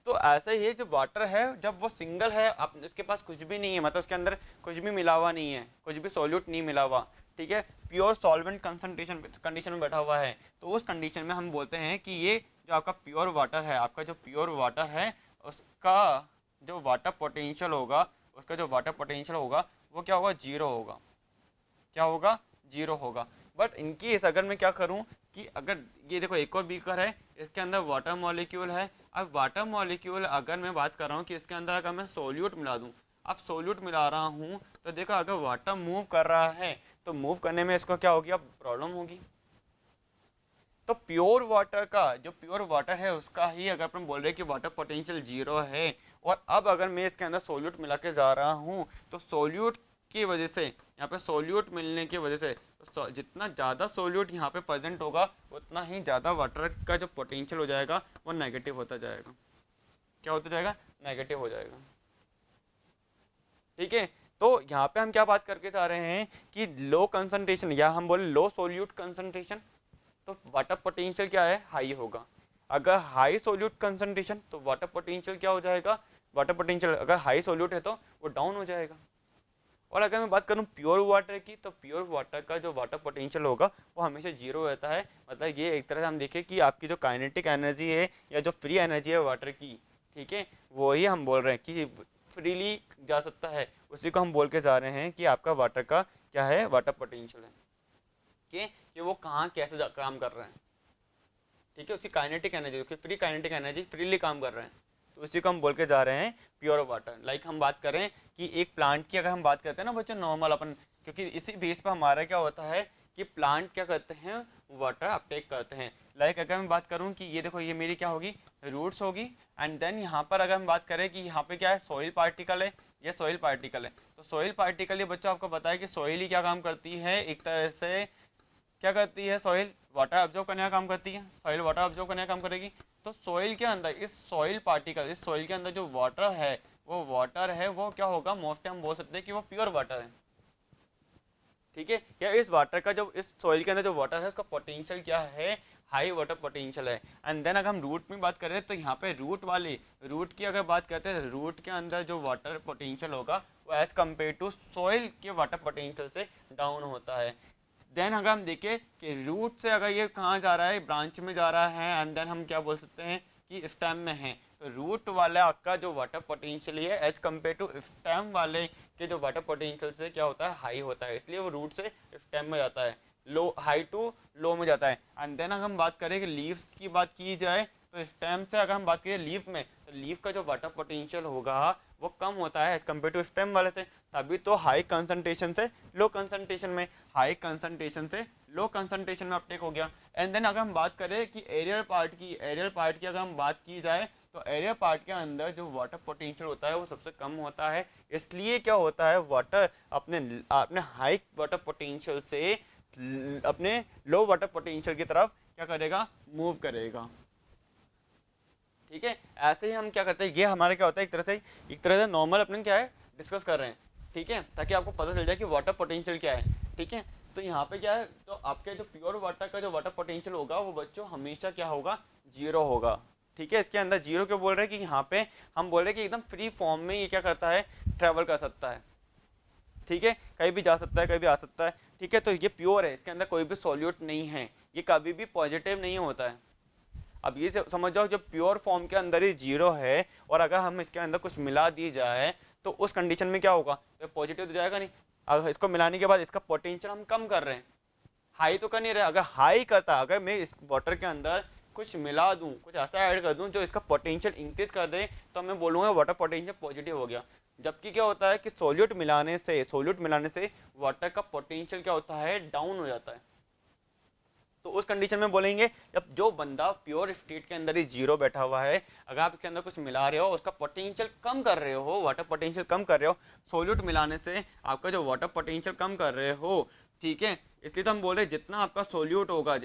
तो ऐसा ही है, जो वाटर है जब वो सिंगल है, आप उसके पास कुछ भी नहीं है, मतलब उसके अंदर कुछ भी मिला हुआ नहीं है, कुछ भी सॉल्यूट नहीं मिला हुआ, ठीक है, प्योर सॉल्वेंट कंसंट्रेशन कंडीशन में बैठा हुआ है, तो उस कंडीशन में हम बोलते हैं कि ये जो आपका प्योर वाटर है, आपका जो प्योर वाटर है उसका जो वाटर पोटेंशियल होगा, उसका जो वाटर पोटेंशियल होगा वो क्या होगा, जीरो होगा। क्या होगा, जीरो होगा। बट इनकेस अगर मैं क्या करूं कि अगर ये देखो एक और बीकर है, इसके अंदर वाटर मॉलिक्यूल है, अब वाटर मॉलिक्यूल अगर मैं बात कर रहा हूँ कि इसके अंदर अगर मैं सोल्यूट मिला दूं, अब सोल्यूट मिला रहा हूँ तो देखो अगर वाटर मूव कर रहा है तो मूव करने में इसको क्या होगी, अब प्रॉब्लम होगी। तो प्योर वाटर का जो प्योर वाटर है उसका ही अगर अपन बोल रहे हैं कि वाटर पोटेंशियल जीरो है, और अब अगर मैं इसके अंदर सोल्यूट मिला के जा रहा हूँ तो सोल्यूट की वजह से, यहाँ पे सोल्यूट मिलने की वजह से, तो जितना ज़्यादा सोल्यूट यहाँ पे प्रेजेंट होगा उतना ही ज़्यादा वाटर का जो पोटेंशियल हो जाएगा वो नेगेटिव होता जाएगा। क्या होता जाएगा? नेगेटिव हो जाएगा। ठीक है, तो यहाँ पे हम क्या बात करके जा रहे हैं कि लो कंसंट्रेशन या हम बोले लो सोल्यूट कंसंट्रेशन, तो वाटर पोटेंशियल क्या है? हाई होगा। अगर हाई सोल्यूट कंसंट्रेशन तो वाटर पोटेंशियल क्या हो जाएगा? वाटर पोटेंशियल अगर हाई सोल्यूट है तो वो डाउन हो जाएगा। और अगर मैं बात करूं प्योर वाटर की, तो प्योर वाटर का जो वाटर पोटेंशियल होगा वो हमेशा जीरो रहता है। मतलब ये एक तरह से हम देखें कि आपकी जो काइनेटिक एनर्जी है या जो फ्री एनर्जी है वाटर की, ठीक है, वही हम बोल रहे हैं कि फ्रीली जा सकता है, उसी को हम बोल के जा रहे हैं कि आपका वाटर का क्या है? वाटर पोटेंशियल है कि वो कहाँ कैसे काम कर रहे हैं। ठीक है, उसकी काइनेटिक एनर्जी, उसकी फ्री काइनेटिक एनर्जी फ्रीली काम कर रहे हैं, तो उसी को हम बोल के जा रहे हैं प्योर वाटर। लाइक हम बात करें कि एक प्लांट की अगर हम बात करते हैं ना बच्चों नॉर्मल अपन, क्योंकि इसी बेस पर हमारा क्या होता है कि प्लांट क्या करते हैं? वाटर अपटेक करते हैं। लाइक अगर मैं बात करूं कि ये देखो, ये मेरी क्या होगी? रूट्स होगी। एंड देन यहाँ पर अगर हम बात करें कि यहाँ पे क्या है? सॉइल पार्टिकल है, ये सॉइल पार्टिकल है। तो सॉइल पार्टिकल, ये बच्चों आपको पता है कि सॉइल ही क्या काम करती है? एक तरह से क्या करती है? सॉइल वाटर ऑब्जर्व करने का काम करती है। सॉइल वाटर ऑब्जर्व करने का काम करेगी। तो सॉइल के अंदर, इस सॉइल पार्टिकल, इस सॉइल के अंदर जो वाटर है वो क्या होगा? मोस्टली हम बोल सकते हैं कि वो प्योर वाटर है। ठीक है, या इस वाटर का जो, इस सॉइल के अंदर जो वाटर है उसका पोटेंशियल क्या है? हाई वाटर पोटेंशियल है। एंड देन अगर हम रूट में बात करें तो यहाँ पे रूट की अगर बात करते हैं, रूट के अंदर जो वाटर पोटेंशियल होगा वो एज कम्पेयर टू सॉइल के वाटर पोटेंशियल से डाउन होता है। देन अगर हम देखें कि रूट से अगर ये कहाँ जा रहा है? ब्रांच में जा रहा है। एंड देन हम क्या बोल सकते हैं कि स्टेम में है। तो रूट वाला आपका जो वाटर पोटेंशियल है एज कम्पेयर टू स्टेम वाले के जो वाटर पोटेंशियल से क्या होता है? हाई होता है, इसलिए वो रूट से स्टेम में जाता है, लो हाई टू लो में जाता है। एंड देन अगर हम बात करें कि लीव्स की बात की जाए तो स्टेम से अगर हम बात करें लीफ में, तो लीफ का जो वाटर पोटेंशियल होगा वो कम होता है एज कम्पेयर टू स्टेम वाले से। तभी तो हाई कंसंट्रेशन से लो कंसंट्रेशन में, हाई कंसंट्रेशन से लो कंसंट्रेशन में अपटेक हो गया। एंड देन अगर हम बात करें कि एरियल पार्ट की अगर हम बात की जाए तो एरियल पार्ट के अंदर जो वाटर पोटेंशियल होता है वो सबसे कम होता है। इसलिए क्या होता है? वाटर अपने हाई वाटर पोटेंशियल से अपने लो वाटर पोटेंशियल की तरफ क्या करेगा? मूव करेगा। ठीक है, ऐसे ही हम क्या करते हैं, ये हमारा क्या होता है एक तरह से नॉर्मल अपने क्या है डिस्कस कर रहे हैं। ठीक है, ताकि आपको पता चल जाए कि वाटर पोटेंशियल क्या है। ठीक है, तो यहाँ पे क्या है, तो आपके जो प्योर वाटर का जो वाटर पोटेंशियल होगा वो बच्चों हमेशा क्या होगा? जीरो होगा। ठीक है, इसके अंदर जीरो क्यों बोल रहे हैं कि यहाँ पे हम बोल रहे हैं कि एकदम फ्री फॉर्म में ये क्या करता है? ट्रेवल कर सकता है। ठीक है, कहीं भी जा सकता है, कहीं भी आ सकता है। ठीक है, तो ये प्योर है, इसके अंदर कोई भी सॉल्यूट नहीं है, ये कभी भी पॉजिटिव नहीं होता है। अब ये समझ जाओ, जब प्योर फॉर्म के अंदर ही जीरो है और अगर हम इसके अंदर कुछ मिला दी जाए तो उस कंडीशन में क्या होगा? तो पॉजिटिव तो जाएगा नहीं। अगर इसको मिलाने के बाद इसका पोटेंशियल हम कम कर रहे हैं, हाई तो कर नहीं रहे। अगर हाई करता, अगर मैं इस वाटर के अंदर कुछ मिला दूं, कुछ ऐसा ऐड कर दूं जो इसका पोटेंशियल इंक्रीज कर दे, तो मैं बोलूँगा वाटर पोटेंशियल पॉजिटिव हो गया। जबकि क्या होता है कि सोल्यूट मिलाने से वाटर का पोटेंशियल क्या होता है? डाउन हो जाता है। तो उस कंडीशन में बोलेंगे जब जो बंदा प्योर स्टेट के अंदर ही जीरो बैठा हुआ है, अगर आप इसके अंदर कुछ मिला रहे हो, उसका पोटेंशियल कम कर रहे हो, वाटर पोटेंशियल कम कर रहे हो, सोल्यूट मिलाने से आपका जो वाटर पोटेंशियल कम कर रहे हो। ठीक है, इसलिए तो हम बोल रहे हैं जितना आपका सोल्यूट होगा,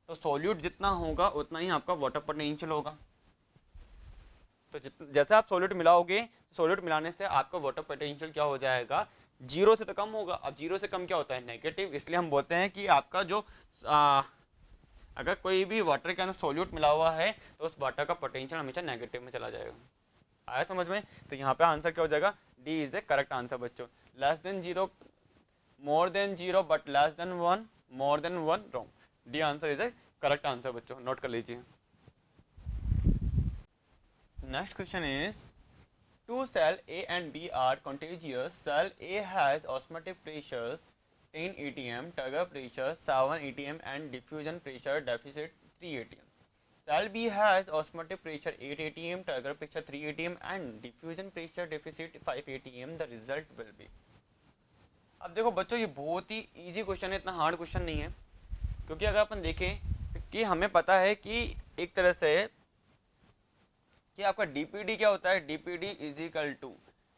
तो सोल्यूट जितना होगा उतना ही आपका वाटर पोटेंशियल होगा। तो जैसे आप सोल्यूट मिलाओगे, सोल्यूट मिलाने से आपका वाटर पोटेंशियल क्या हो जाएगा? जीरो से तो कम होगा। अब जीरो से कम क्या होता है? नेगेटिव। इसलिए हम बोलते हैं कि आपका जो अगर कोई भी वाटर के अंदर सोल्यूट मिला हुआ है तो उस वाटर का पोटेंशियल हमेशा नेगेटिव में चला जाएगा। आया समझ में? तो यहाँ पे आंसर क्या हो जाएगा? D is A correct answer बच्चों। Less than zero, more than zero but less than one, more than one wrong. D answer is A correct answer बच्चों, नोट कर लीजिए। Next question is two cell A and B are contagious. Cell A has osmotic pressure 10 atm, turgor pressure 7 atm and diffusion pressure deficit 3 atm. Cell B has osmotic pressure 8 atm, turgor pressure 3 atm and diffusion pressure deficit 5 atm. The result will be. अब देखो बच्चों, ये बहुत ही easy question है, इतना hard question नहीं है। क्योंकि अगर अपन देखें कि हमें पता है कि एक तरह से कि आपका डीपीडी क्या होता है? डीपीडी इज इक्वल टू,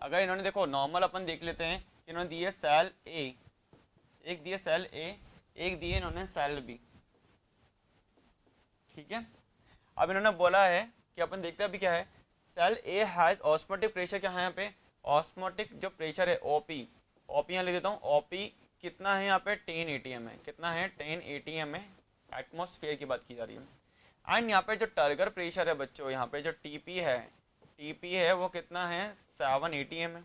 अगर इन्होंने देखो नॉर्मल अपन देख लेते हैं कि इन्होंने दिए सेल ए, एक दिए सेल ए, एक दिए इन्होंने सेल बी, ठीक है। अब इन्होंने बोला है कि अपन देखते हैं अभी क्या है, cell A has osmotic pressure, क्या है यहाँ पे ऑस्मोटिक जो प्रेशर है ओपी, ओपी यहाँ लिख देता हूँ, ओपी कितना है यहाँ पे 10 एटीएम है, कितना है 10 एटीएम है, एटमॉस्फेयर की बात की जा रही है। एंड यहाँ पे जो टर्गर प्रेशर है बच्चों, यहाँ पे जो टीपी है वो कितना है 7 एटीएम है।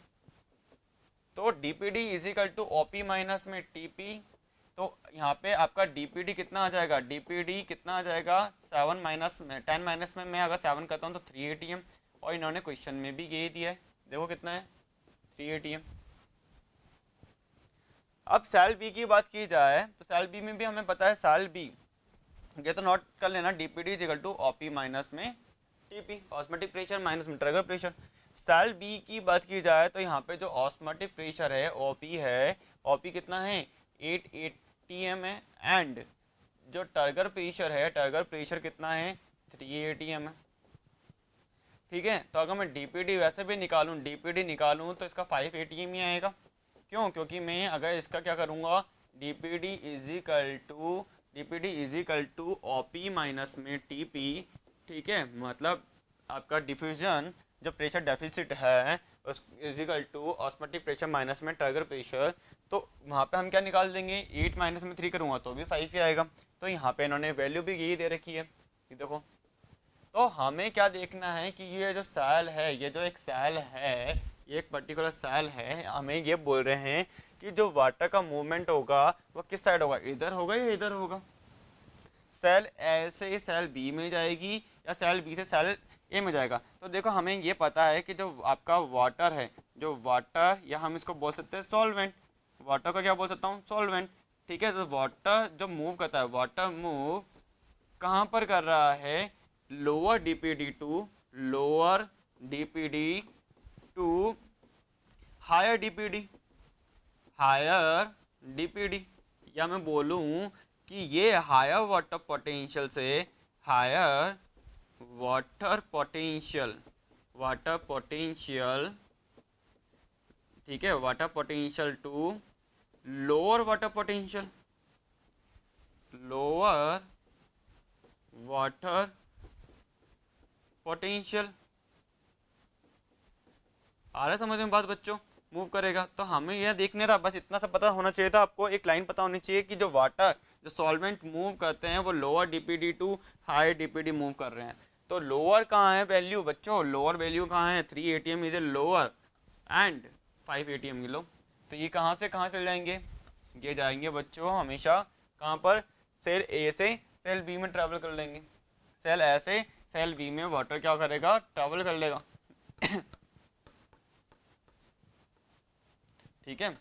तो DPD is equal to OP minus में टीपी, तो यहाँ पे आपका डीपीडी कितना आ जाएगा, डीपीडी कितना आ जाएगा 7 माइनस में 10 माइनस में मैं अगर 7 करता हूँ तो 3 एटीएम, और इन्होंने क्वेश्चन में भी यही दिया है, देखो कितना है 3 एटीएम। अब सेल बी की बात की जाए तो सेल बी में भी हमें पता है सेल बी, ये तो नोट कर लेना, DPD is equal to OP minus में टीपी, ऑस्मोटिक प्रेशर माइनस में ट्रिगर प्रेशर। सेल बी की बात की जाए तो यहाँ पे जो ऑस्मोटिक प्रेशर है ओपी है, ओपी कितना है 8 एटीएम है, एंड जो टर्गर प्रेशर है, टर्गर प्रेशर कितना है 3 एटीएम है, ठीक है। तो अगर मैं डीपीडी वैसे भी निकालूं, डीपीडी निकालूं तो इसका 5 एटीएम ही आएगा, क्यों, क्योंकि मैं अगर इसका क्या करूँगा DPD is equal to OP minus में टीपी, ठीक है, मतलब आपका डिफ्यूजन जो प्रेशर डेफिसिट है उस is equal to osmotic pressure minus में टर्गर प्रेशर, तो वहाँ पे हम क्या निकाल देंगे 8 माइनस में 3 करूँगा तो भी 5 ही आएगा। तो यहाँ पे इन्होंने वैल्यू भी यही दे रखी है, ये देखो। तो हमें क्या देखना है कि ये जो सेल है, ये जो एक सेल है, ये एक पर्टिकुलर सेल है, हमें ये बोल रहे हैं कि जो वाटर का मूवमेंट होगा वो किस साइड होगा, इधर होगा या इधर होगा। सेल ए से सेल बी में जाएगी या सेल बी से सेल ए में जाएगा। तो देखो हमें ये पता है कि जो आपका वाटर है, जो वाटर, या हम इसको बोल सकते हैं सॉल्वेंट, वाटर को क्या बोल सकता हूँ सॉल्वेंट, ठीक है। तो वाटर जो मूव करता है, वाटर मूव कहाँ पर कर रहा है, lower DPD to higher DPD, या मैं बोलूँ कि ये हायर वाटर पोटेंशियल से हायर वाटर पोटेंशियल, ठीक है, water potential to lower water potential, lower water potential. आ रहा है समझ में बात बच्चों, मूव करेगा। तो हमें यह देखना था, बस इतना सा पता होना चाहिए था आपको, एक लाइन पता होनी चाहिए कि जो वाटर, जो सॉल्वेंट मूव करते हैं वो lower DPD to high DPD move कर रहे हैं। तो लोअर कहाँ है वैल्यू बच्चों, लोअर वैल्यू कहाँ है 3 ATM is a lower and 5 ATM kilo. तो ये कहाँ से कहाँ चल जाएंगे, ये जाएंगे बच्चों हमेशा कहाँ पर, सेल ए से सेल बी में ट्रैवल कर लेंगे, सेल ए से सेल बी में वाटर क्या करेगा ट्रैवल कर लेगा ठीक है।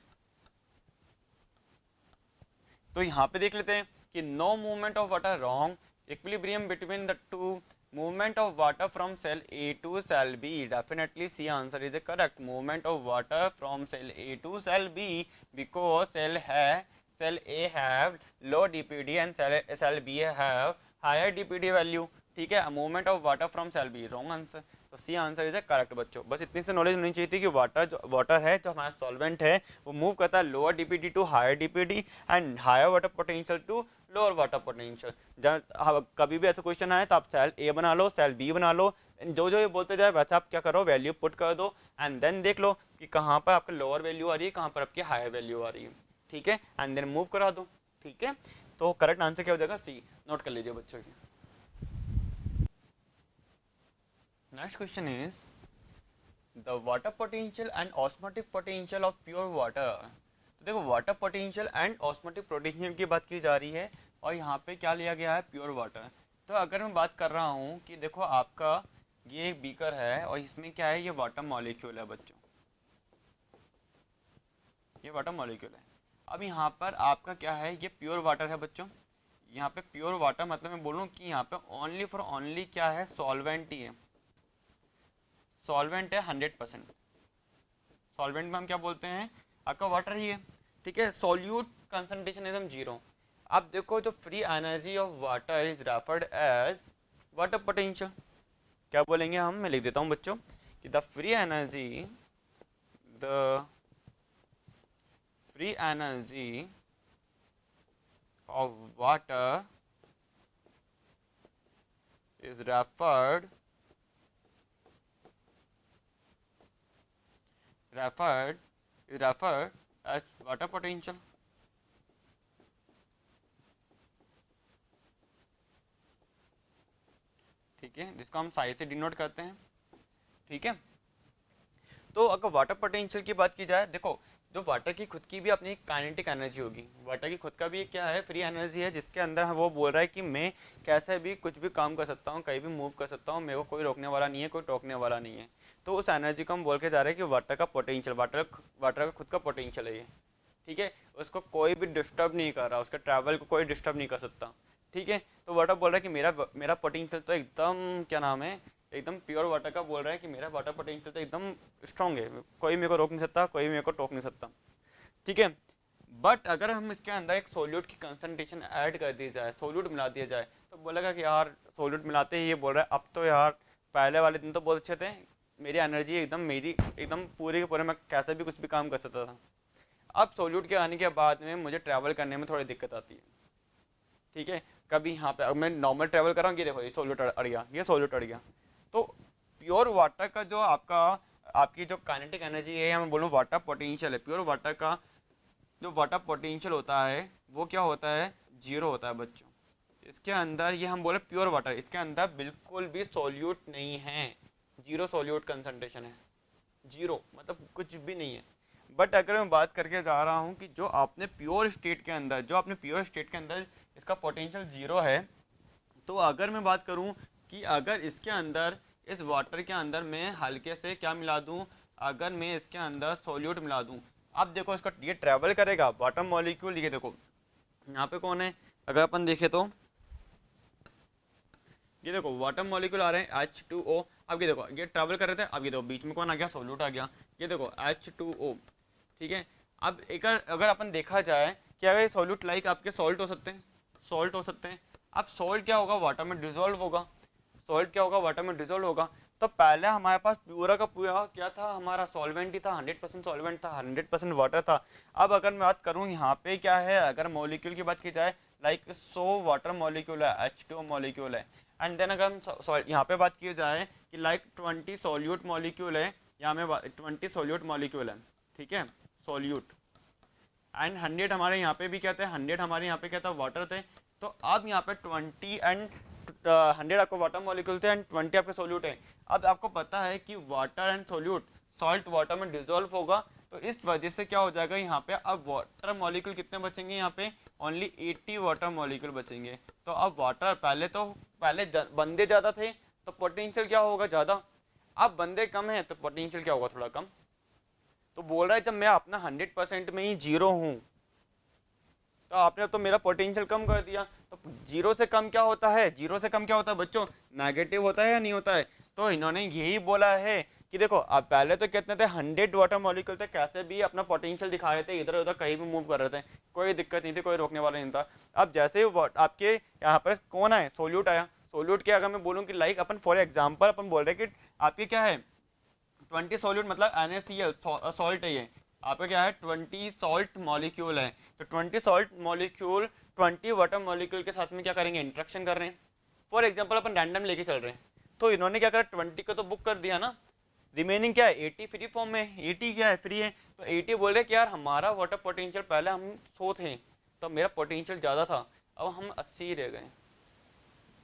तो यहाँ पे देख लेते हैं कि no movement of water wrong, equilibrium between the two, movement of water from cell A to cell B, definitely C answer is correct, movement of water from cell A to cell B, because cell A have low DPD and cell B have higher DPD value, ठीक है। Movement of water from cell B, wrong answer, तो C answer is correct बच्चों। बस इतनी से knowledge होनी चाहिए थी कि वाटर है जो हमारा सॉल्वेंट है वो मूव करता है lower DPD to higher DPD and higher water potential to lower water potential. जब कभी भी ऐसा क्वेश्चन आए तो आप सेल ए बना लो, सेल बी बना लो, जो जो ये बोलते जाए वैसे आप क्या करो वैल्यू पुट कर दो एंड देन देख लो कि कहाँ पर आपकी लोअर वैल्यू आ रही है, कहाँ पर आपकी हायर वैल्यू आ रही है, ठीक है, एंड देन मूव करा दो, ठीक है। तो करेक्ट आंसर क्या हो जाएगा सी, नोट कर लीजिए बच्चों की। Next question is the water potential and osmotic potential of pure water. तो देखो water potential and osmotic potential की बात की जा रही है और यहाँ पे क्या लिया गया है प्योर वाटर। तो अगर मैं बात कर रहा हूँ कि देखो आपका ये एक बीकर है और इसमें क्या है, ये वाटर मॉलिक्यूल है बच्चों, ये वाटर मॉलिक्यूल है। अब यहाँ पर आपका क्या है, ये प्योर वाटर है बच्चों। यहाँ पे प्योर वाटर मतलब मैं बोलूँ कि यहाँ पे ओनली फॉर ओनली क्या है, सॉल्वेंट ही है, सॉल्वेंट है 100%। सॉल्वेंट में हम क्या बोलते हैं, आपका वाटर ही है, ठीक है। सॉल्यूट कंसंट्रेशन इज हम 0। अब देखो जो free energy of water is referred as water potential, क्या बोलेंगे हम, मैं लिख देता हूँ बच्चों कि the free energy the free energy of water is referred as water potential. ठीक है, जिसको हम साई से डिनोट करते हैं। ठीक है, तो अगर वाटर पोटेंशियल की बात की जाए, देखो जो वाटर की खुद की भी अपनी काइनेटिक एनर्जी होगी, वाटर की खुद का भी क्या है, फ्री एनर्जी है, जिसके अंदर वो बोल रहा है कि मैं कैसे भी कुछ भी काम कर सकता हूँ, कहीं भी मूव कर सकता हूँ, मेरे को कोई रोकने वाला नहीं है, कोई टोकने वाला नहीं है। तो उस एनर्जी को हम बोल के जा रहे हैं कि वाटर का पोटेंशियल, वाटर का खुद का पोटेंशियल है ये। ठीक है, उसको कोई भी डिस्टर्ब नहीं कर रहा, उसका ट्रैवल को कोई डिस्टर्ब नहीं कर सकता। ठीक है, तो वाटर बोल रहा है कि मेरा पोटेंशियल तो एकदम क्या नाम है, एकदम प्योर वाटर का बोल रहा है कि मेरा वाटर पोटेंशियल तो एकदम स्ट्रॉन्ग है, कोई मेरे को रोक नहीं सकता, कोई मेरे को टोक नहीं सकता। ठीक है, बट अगर हम इसके अंदर एक सोल्यूट की कंसंट्रेशन ऐड कर दी जाए, सोल्यूट मिला दिया जाए, तो बोलेगा कि यार सोल्यूट मिलाते ही ये बोल रहा है अब तो यार पहले वाले दिन तो बहुत अच्छे थे, मेरी एनर्जी एकदम पूरे के पूरे मैं कैसे भी कुछ भी काम कर सकता था। अब सोल्यूट के आने के बाद में मुझे ट्रैवल करने में थोड़ी दिक्कत आती है। ठीक है, कभी यहाँ पे अब मैं नॉर्मल ट्रैवल कर रहा हूँ, ये देखो ये सोल्यूट अड़ गया, ये सोल्यूट अड़ गया। तो प्योर वाटर का जो आपकी जो काइनेटिक एनर्जी है, या मैं बोलूँ वाटर पोटेंशियल है, प्योर वाटर का जो वाटर पोटेंशियल होता है वो क्या होता है, जीरो होता है बच्चों। इसके अंदर ये हम बोले प्योर वाटर, इसके अंदर बिल्कुल भी सोल्यूट नहीं है, जीरो सोल्यूट कंसंट्रेशन है, जीरो मतलब कुछ भी नहीं है। बट अगर मैं बात करके जा रहा हूँ कि जो आपने प्योर स्टेट के अंदर इसका पोटेंशियल जीरो है, तो अगर मैं बात करूँ कि अगर इसके अंदर इस वाटर के अंदर मैं हल्के से क्या मिला दूँ, अगर मैं इसके अंदर सोल्यूट मिला दूँ, अब देखो इसका ये ट्रैवल करेगा वाटर मॉलिक्यूल, ये देखो यहाँ पे कौन है, अगर अपन देखें तो ये देखो वाटर मॉलिक्यूल आ रहे हैं H2O। अब ये देखो ये ट्रैवल कर रहे थे, अब ये देखो बीच में कौन आ गया, सोल्यूट आ गया, ये देखो H2O। ठीक है, अब एक अगर अपन देखा जाए कि अगर ये सोल्यूट लाइक आपके सॉल्ट हो सकते हैं, सॉल्ट हो सकते हैं। अब सॉल्ट क्या होगा, वाटर में डिजोल्व होगा, सॉल्ट क्या होगा, वाटर में डिजोल्व होगा। तो पहले हमारे पास पूरा का पूरा क्या था, हमारा सॉल्वेंट ही था, 100% सॉल्वेंट था, 100% वाटर था। अब अगर मैं बात करूँ यहाँ पे क्या है, अगर मॉलिक्यूल की बात की जाए, लाइक 100 वाटर मॉलिक्यूल है, H2O मॉलिक्यूल है, एंड देन अगर हम यहाँ पे बात की जाए कि लाइक 20 सॉल्यूट मॉलिक्यूल है, यहाँ में 20 सॉल्यूट मॉलिक्यूल है। ठीक है, सॉल्यूट एंड 100 हमारे यहाँ पे भी क्या थे, 100 हमारे यहाँ पे क्या था, वाटर थे। तो अब यहाँ पे 20 एंड 100 आपको वाटर मॉलिक्यूल थे एंड 20 आपके सोल्यूट है। अब आपको पता है कि water and solute, salt water में डिजोल्व होगा, तो इस वजह से क्या हो जाएगा यहाँ पे, अब वाटर मॉलिक्यूल कितने बचेंगे, यहाँ पे ओनली 80 वाटर मॉलिक्यूल बचेंगे। तो अब वाटर पहले बंदे ज़्यादा थे तो पोटेंशियल क्या होगा, ज़्यादा। अब बंदे कम है तो पोटेंशियल क्या होगा, थोड़ा कम। तो बोल रहा है जब मैं अपना 100% में ही जीरो हूँ, तो आपने तो मेरा पोटेंशियल कम कर दिया। तो जीरो से कम क्या होता है, जीरो से कम क्या होता है बच्चों, नेगेटिव होता है या नहीं होता है। तो इन्होंने यही बोला है कि देखो अब पहले तो कितने थे, 100 वाटर मॉलिक्यूल थे, कैसे भी अपना पोटेंशियल दिखा रहे थे, इधर उधर कहीं भी मूव कर रहे थे, कोई दिक्कत नहीं थी, कोई रोकने वाला नहीं था। अब जैसे ही आपके यहाँ पर कौन आए, सोल्यूट आया, सोल्यूट के अगर मैं बोलूँ कि लाइक अपन फॉर एग्जाम्पल अपन बोल रहे हैं कि आपके क्या है 20 सॉल्यूट मतलब NaCl सॉल्ट है, ये आपका क्या है 20 सॉल्ट मॉलिक्यूल है। तो 20 सॉल्ट मॉलिक्यूल 20 वाटर मॉलिक्यूल के साथ में क्या करेंगे, इंट्रैक्शन कर रहे हैं। फॉर एग्जांपल अपन रैंडम लेके चल रहे हैं, तो इन्होंने क्या करा 20 को तो बुक कर दिया ना, रिमेनिंग क्या है 80 फ्री फॉर्म में, 80 क्या है फ्री है। तो 80 बोल रहे कि यार हमारा वाटर पोटेंशियल पहले हम 100 थे तो मेरा पोटेंशियल ज़्यादा था, अब हम 80 रह गए।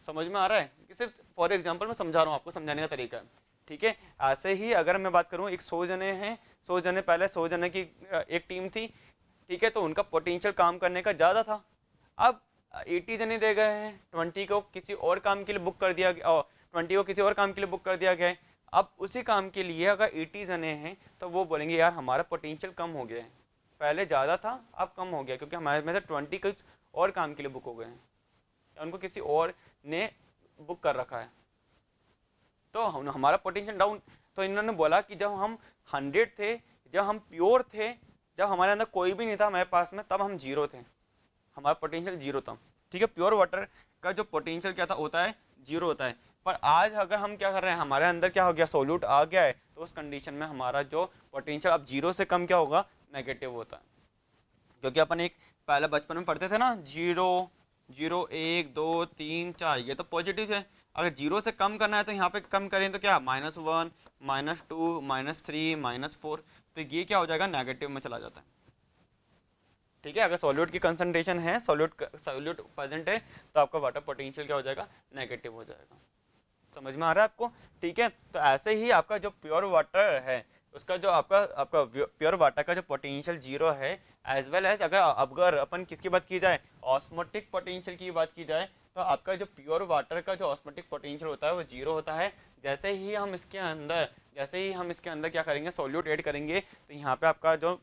समझ में आ रहा है कि सिर्फ फॉर एग्जांपल मैं समझा रहा हूँ, आपको समझाने का तरीका है। ठीक है, ऐसे ही अगर मैं बात करूँ एक 100 जने हैं, 100 जने पहले 100 जने की एक टीम थी। ठीक है, तो उनका पोटेंशियल काम करने का ज़्यादा था। अब 80 जने दे गए हैं, 20 को किसी और काम के लिए बुक कर दिया गया, 20 को किसी और काम के लिए बुक कर दिया गया है। अब उसी काम के लिए अगर 80 जने हैं तो वो बोलेंगे यार हमारा पोटेंशियल कम हो गया है, पहले ज़्यादा था अब कम हो गया, क्योंकि हमारे में से 20 कुछ और काम के लिए बुक हो गए हैं, उनको किसी और ने बुक कर रखा है, तो हमारा पोटेंशियल डाउन। तो इन्होंने बोला कि जब हम 100 थे, जब हम प्योर थे, जब हमारे अंदर कोई भी नहीं था हमारे पास में, तब हम जीरो थे, हमारा पोटेंशियल जीरो था। ठीक है, प्योर वाटर का जो पोटेंशियल क्या था होता है, जीरो होता है। पर आज अगर हम क्या कर रहे हैं, हमारे अंदर क्या हो गया, सोल्यूट आ गया है, तो उस कंडीशन में हमारा जो पोटेंशियल अब 0 से कम क्या होगा, नेगेटिव होता है। क्योंकि अपन एक पहले बचपन में पढ़ते थे ना, 0 0 1 2 3 4, ये तो पॉजिटिव है। अगर 0 से कम करना है तो यहाँ पे कम करें तो क्या, -1 -2 -3 -4, तो ये क्या हो जाएगा, नेगेटिव में चला जाता है। ठीक है, अगर सॉल्यूट की कंसंट्रेशन है, सॉल्यूट प्रेजेंट है, तो आपका वाटर पोटेंशियल क्या हो जाएगा, नेगेटिव हो जाएगा। समझ में आ रहा है आपको? ठीक है, तो ऐसे ही आपका जो प्योर वाटर है, उसका जो आपका प्योर वाटर का जो पोटेंशियल 0 है, एज वेल एज अगर अपन किसकी बात की जाए, ऑस्मोटिक पोटेंशियल की बात की जाए, तो आपका जो प्योर वाटर का जो ऑस्मोटिक पोटेंशियल होता है वो 0 होता है। जैसे ही हम इसके अंदर क्या करेंगे, सॉल्यूट ऐड करेंगे, तो यहाँ पे आपका जो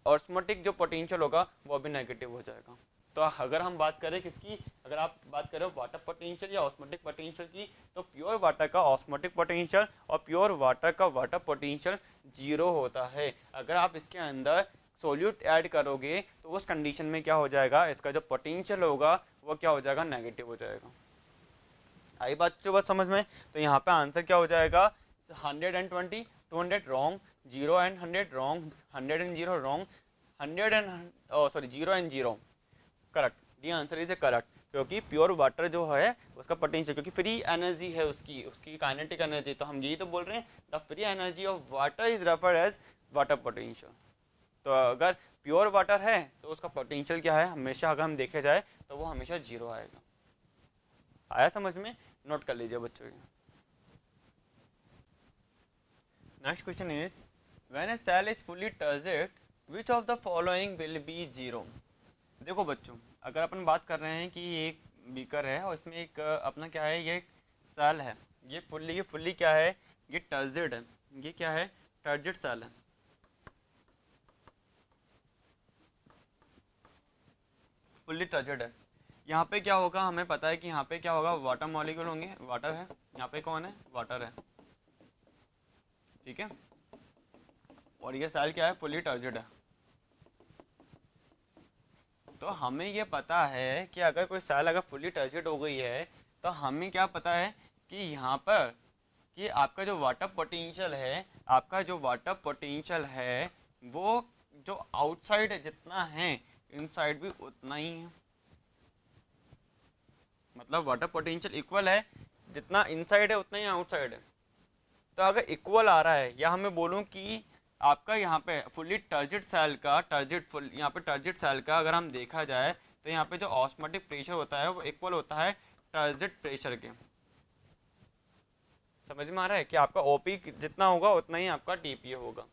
ऑस्मोटिक जो पोटेंशियल होगा वो भी नेगेटिव हो जाएगा। तो अगर हम बात करें किसकी, अगर आप बात करें वाटर पोटेंशियल या ऑस्मोटिक पोटेंशियल की, तो प्योर वाटर का ऑस्मोटिक पोटेंशियल और प्योर वाटर का वाटर पोटेंशियल 0 होता है। अगर आप इसके अंदर सोल्यूट ऐड करोगे तो उस कंडीशन में क्या हो जाएगा, इसका जो पोटेंशियल होगा वो क्या हो जाएगा, नेगेटिव हो जाएगा। आई बात जो बात समझ में? तो यहाँ पे आंसर क्या हो जाएगा, 120 200 wrong, 0 and 100 wrong, 100 and 0 wrong, 0 and 0 correct. D answer is A correct, क्योंकि प्योर वाटर जो है उसका पोटेंशियल, क्योंकि फ्री एनर्जी है उसकी काइनेटिक एनर्जी, तो हम यही तो बोल रहे हैं, the free energy of water is referred as water potential. तो अगर प्योर वाटर है तो उसका पोटेंशियल क्या है, हमेशा अगर हम देखे जाए तो वो हमेशा 0 आएगा। आया समझ में? नोट कर लीजिए बच्चों। Next question is, when a cell is fully turgid which of the following will be 0। देखो बच्चों, अगर अपन बात कर रहे हैं कि एक बीकर है और इसमें एक अपना क्या है, ये सेल है, ये फुल्ली क्या है, ये टर्जिड है, ये क्या है, टर्जिड सेल है। फुल्ली टर्जिड है। यहाँ पे क्या होगा, हमें पता है कि यहाँ पे क्या होगा, वाटर मॉलिक्यूल होंगे, वाटर है, यहाँ पे कौन है, वाटर है, ठीक है, और ये सेल क्या है, फुल्ली टर्जिड है। तो हमें ये पता है कि अगर कोई सेल अगर फुली टर्जिड हो गई है, तो हमें क्या पता है कि यहाँ पर कि आपका जो वाटर पोटेंशियल है, वो जो आउटसाइड जितना है, इनसाइड भी उतना ही है। मतलब वाटर पोटेंशियल इक्वल है, जितना इनसाइड है उतना ही आउटसाइड है। तो अगर इक्वल आ रहा है, या हमें बोलूँ कि आपका यहाँ पे फुल्ली टर्जिड सेल का यहाँ पे टर्जिड सेल का अगर हम देखा जाए, तो यहाँ पे जो ऑस्मोटिक प्रेशर होता है वो इक्वल होता है टर्जिड प्रेशर के। समझ में आ रहा है कि आपका ओपी जितना होगा उतना ही आपका टीपीए होगा।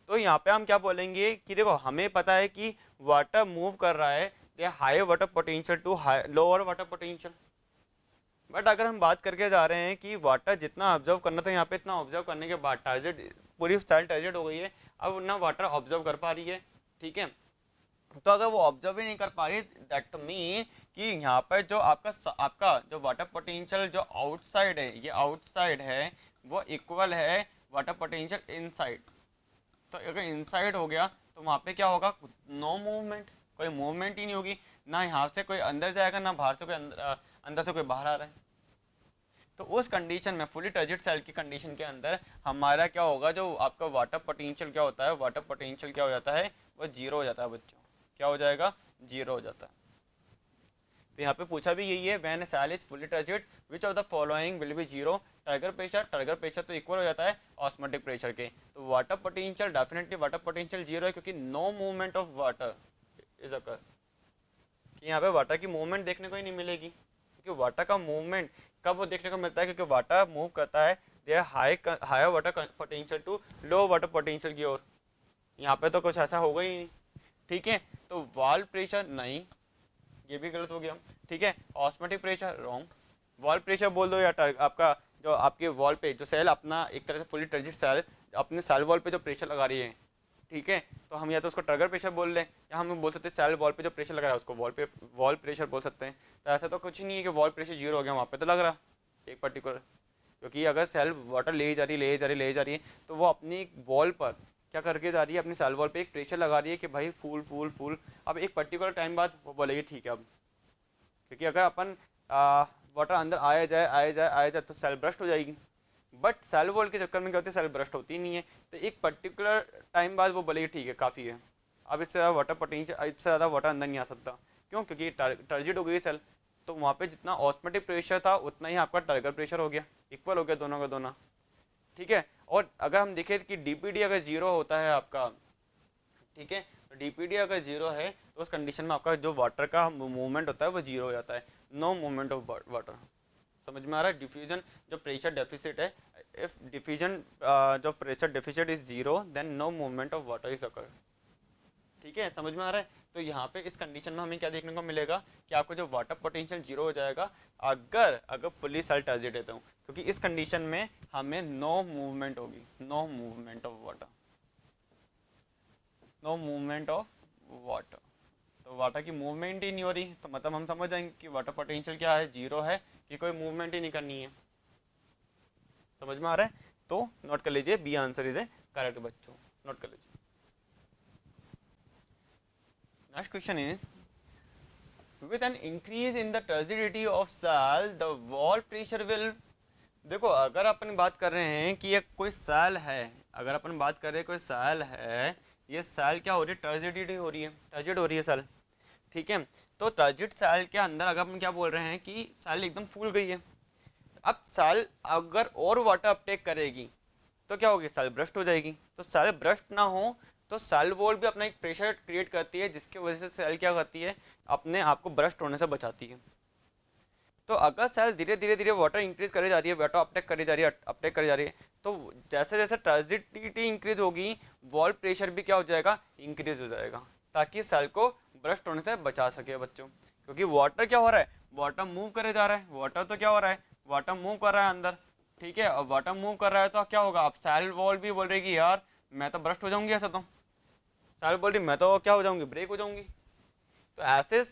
तो यहाँ पे हम क्या बोलेंगे कि देखो, हमें पता है कि वाटर मूव कर रहा है high water potential to lower water potential, but अगर हम बात करके जा रहे हैं कि वाटर जितना ऑब्जर्व करना था यहाँ पे, इतना ऑब्जर्व करने के बाद टारगेट पूरी सेल टारगेट हो गई है, अब ना वाटर ऑब्जर्व कर पा रही है, ठीक है। तो अगर वो ऑब्जर्व ही नहीं कर पा रही, दैट मीन कि यहाँ पर जो आपका जो वाटर पोटेंशियल जो आउटसाइड है, ये आउटसाइड है, वो इक्वल है वाटर पोटेंशियल इनसाइड। तो अगर इनसाइड हो गया तो वहाँ पे क्या होगा, नो मूवमेंट, कोई मूवमेंट ही नहीं होगी, ना यहाँ से कोई अंदर जाएगा, ना बाहर से कोई अंदर से कोई बाहर आ रहा है। तो उस कंडीशन में, फुली टर्जिड सेल की कंडीशन के अंदर हमारा क्या होगा, जो आपका वाटर पोटेंशियल क्या होता है, वाटर पोटेंशियल क्या हो जाता है, वो 0 हो जाता है बच्चों। क्या हो जाएगा, 0 हो जाता है। तो यहाँ पे पूछा भी यही है, when a cell is fully turgid which of the following will be 0। Turgor pressure तो इक्वल हो जाता है ऑस्मोटिक प्रेशर के, तो water potential definitely water potential 0 है, क्योंकि no movement of water is occur, कि यहाँ पे वाटर की मूवमेंट देखने को ही नहीं मिलेगी। क्योंकि वाटर का मूवमेंट कब वो देखने को मिलता है, क्योंकि वाटर मूव करता है there higher water potential to low water potential की ओर। यहाँ पे तो कुछ ऐसा होगा ही नहीं, ठीक है। तो वॉल प्रेशर नहीं, ये भी गलत हो गया, ठीक है। Osmotic pressure wrong, wall pressure बोल दो, या आपका जो आपके वॉल पे जो सेल अपना एक तरह से फुली टर्जिड सेल अपने सेल वॉल पे जो प्रेशर लगा रही है, ठीक है, तो हम या तो उसको ट्रिगर प्रेशर बोल लें, या हम बोल सकते हैं सेल वॉल पे जो प्रेशर लग रहा है उसको वॉल प्रेशर बोल सकते हैं। तो ऐसा तो कुछ नहीं है कि वॉल प्रेशर 0 हो गया, वहाँ पे तो लग रहा एक पर्टिकुलर, क्योंकि अगर सेल वाटर ले जा रही है तो वो अपनी वॉल पर क्या करके जा रही है, अपनी सेल वॉल पे एक प्रेशर लगा रही है कि भाई फुल। अब एक पर्टिकुलर टाइम बाद वो बोलेगी ठीक है अब, क्योंकि अगर अपन वाटर अंदर आया जाए तो सेल ब्रस्ट हो जाएगी, बट सेल वॉल के चक्कर में क्या होती है, सेल ब्रस्ट होती नहीं है, तो एक पर्टिकुलर टाइम बाद वो बोलेगी ठीक है काफ़ी है, अब इससे ज़्यादा वाटर पोटेंशियल, इससे ज़्यादा वाटर अंदर नहीं आ सकता। क्यों? क्योंकि टर्जिड हो गई सेल, तो वहाँ पे जितना ऑस्मोटिक प्रेशर था उतना ही आपका टर्गर प्रेशर हो गया, इक्वल हो गया दोनों का दोनों। ठीक है, और अगर हम देखें कि डीपीडी अगर जीरो होता है आपका, ठीक है, तो डीपीडी अगर जीरो है तो उस कंडीशन में आपका जो वाटर का मूवमेंट होता है वो जीरो हो जाता है, नो मूवमेंट ऑफ वाटर। समझ में आ रहा है? डिफ्यूजन जो प्रेशर डेफिसिट है, इफ डिफ्यूजन जो pressure deficit is zero then no movement of water is occur. ठीक है, समझ में आ रहा है? तो यहाँ पे इस कंडीशन में हमें क्या देखने को मिलेगा कि आपको जो वाटर पोटेंशियल जीरो हो जाएगा अगर अगर फुल्ली सेल टर्जिड है, तो क्योंकि इस कंडीशन में हमें नो मूवमेंट होगी, no movement of water, no movement of water, तो वाटर की मूवमेंट ही नहीं हो रही, तो मतलब हम समझ जाएंगे कि वाटर पोटेंशियल क्या है, जीरो है, कि कोई मूवमेंट ही नहीं करनी है। समझ में आ रहा है? तो नोट कर लीजिए, B answer is A correct बच्चों, नोट कर लीजिए। Next question is with an increase in the turbidity of cell the wall pressure will। देखो अगर अपन बात कर रहे हैं कि ये कोई सेल है, अगर अपन बात कर रहे हैं कोई सेल है, ये सेल क्या हो रही है, टर्जिडिटी हो रही है, टर्जिड हो रही है सेल। ठीक है, तो टर्जिड सेल के अंदर अगर अपन क्या बोल रहे हैं कि सेल एकदम फूल गई है, अब सेल अगर और वाटर अपटेक करेगी तो क्या होगी, सेल ब्रस्ट हो जाएगी। तो सेल ब्रस्ट ना हो तो सेल वॉल भी अपना एक प्रेशर क्रिएट करती है, जिसकी वजह से सेल क्या करती है, अपने आप को ब्रस्ट होने से बचाती है। तो अगर सेल धीरे धीरे धीरे वाटर इंक्रीज करी जा रही है, वाटर अपटेक करी जा रही है, अपटेक करी जा रही है, तो जैसे जैसे टर्जिडिटी इंक्रीज होगी वॉल प्रेशर भी क्या हो जाएगा, इंक्रीज हो जाएगा, ताकि सेल को ब्रस्ट होने से बचा सके बच्चों। क्योंकि वाटर क्या हो रहा है, वाटर मूव करे जा रहा है, वाटर तो क्या हो रहा है, वाटर मूव कर रहा है अंदर। ठीक है, अब वाटर मूव कर रहा है तो क्या होगा, अब सेल वॉल भी बोल रही कि यार मैं तो ब्रस्ट हो जाऊंगी, ऐसा तो सेल बोल रही मैं तो क्या हो जाऊंगी, ब्रेक हो जाऊंगी। तो ऐसे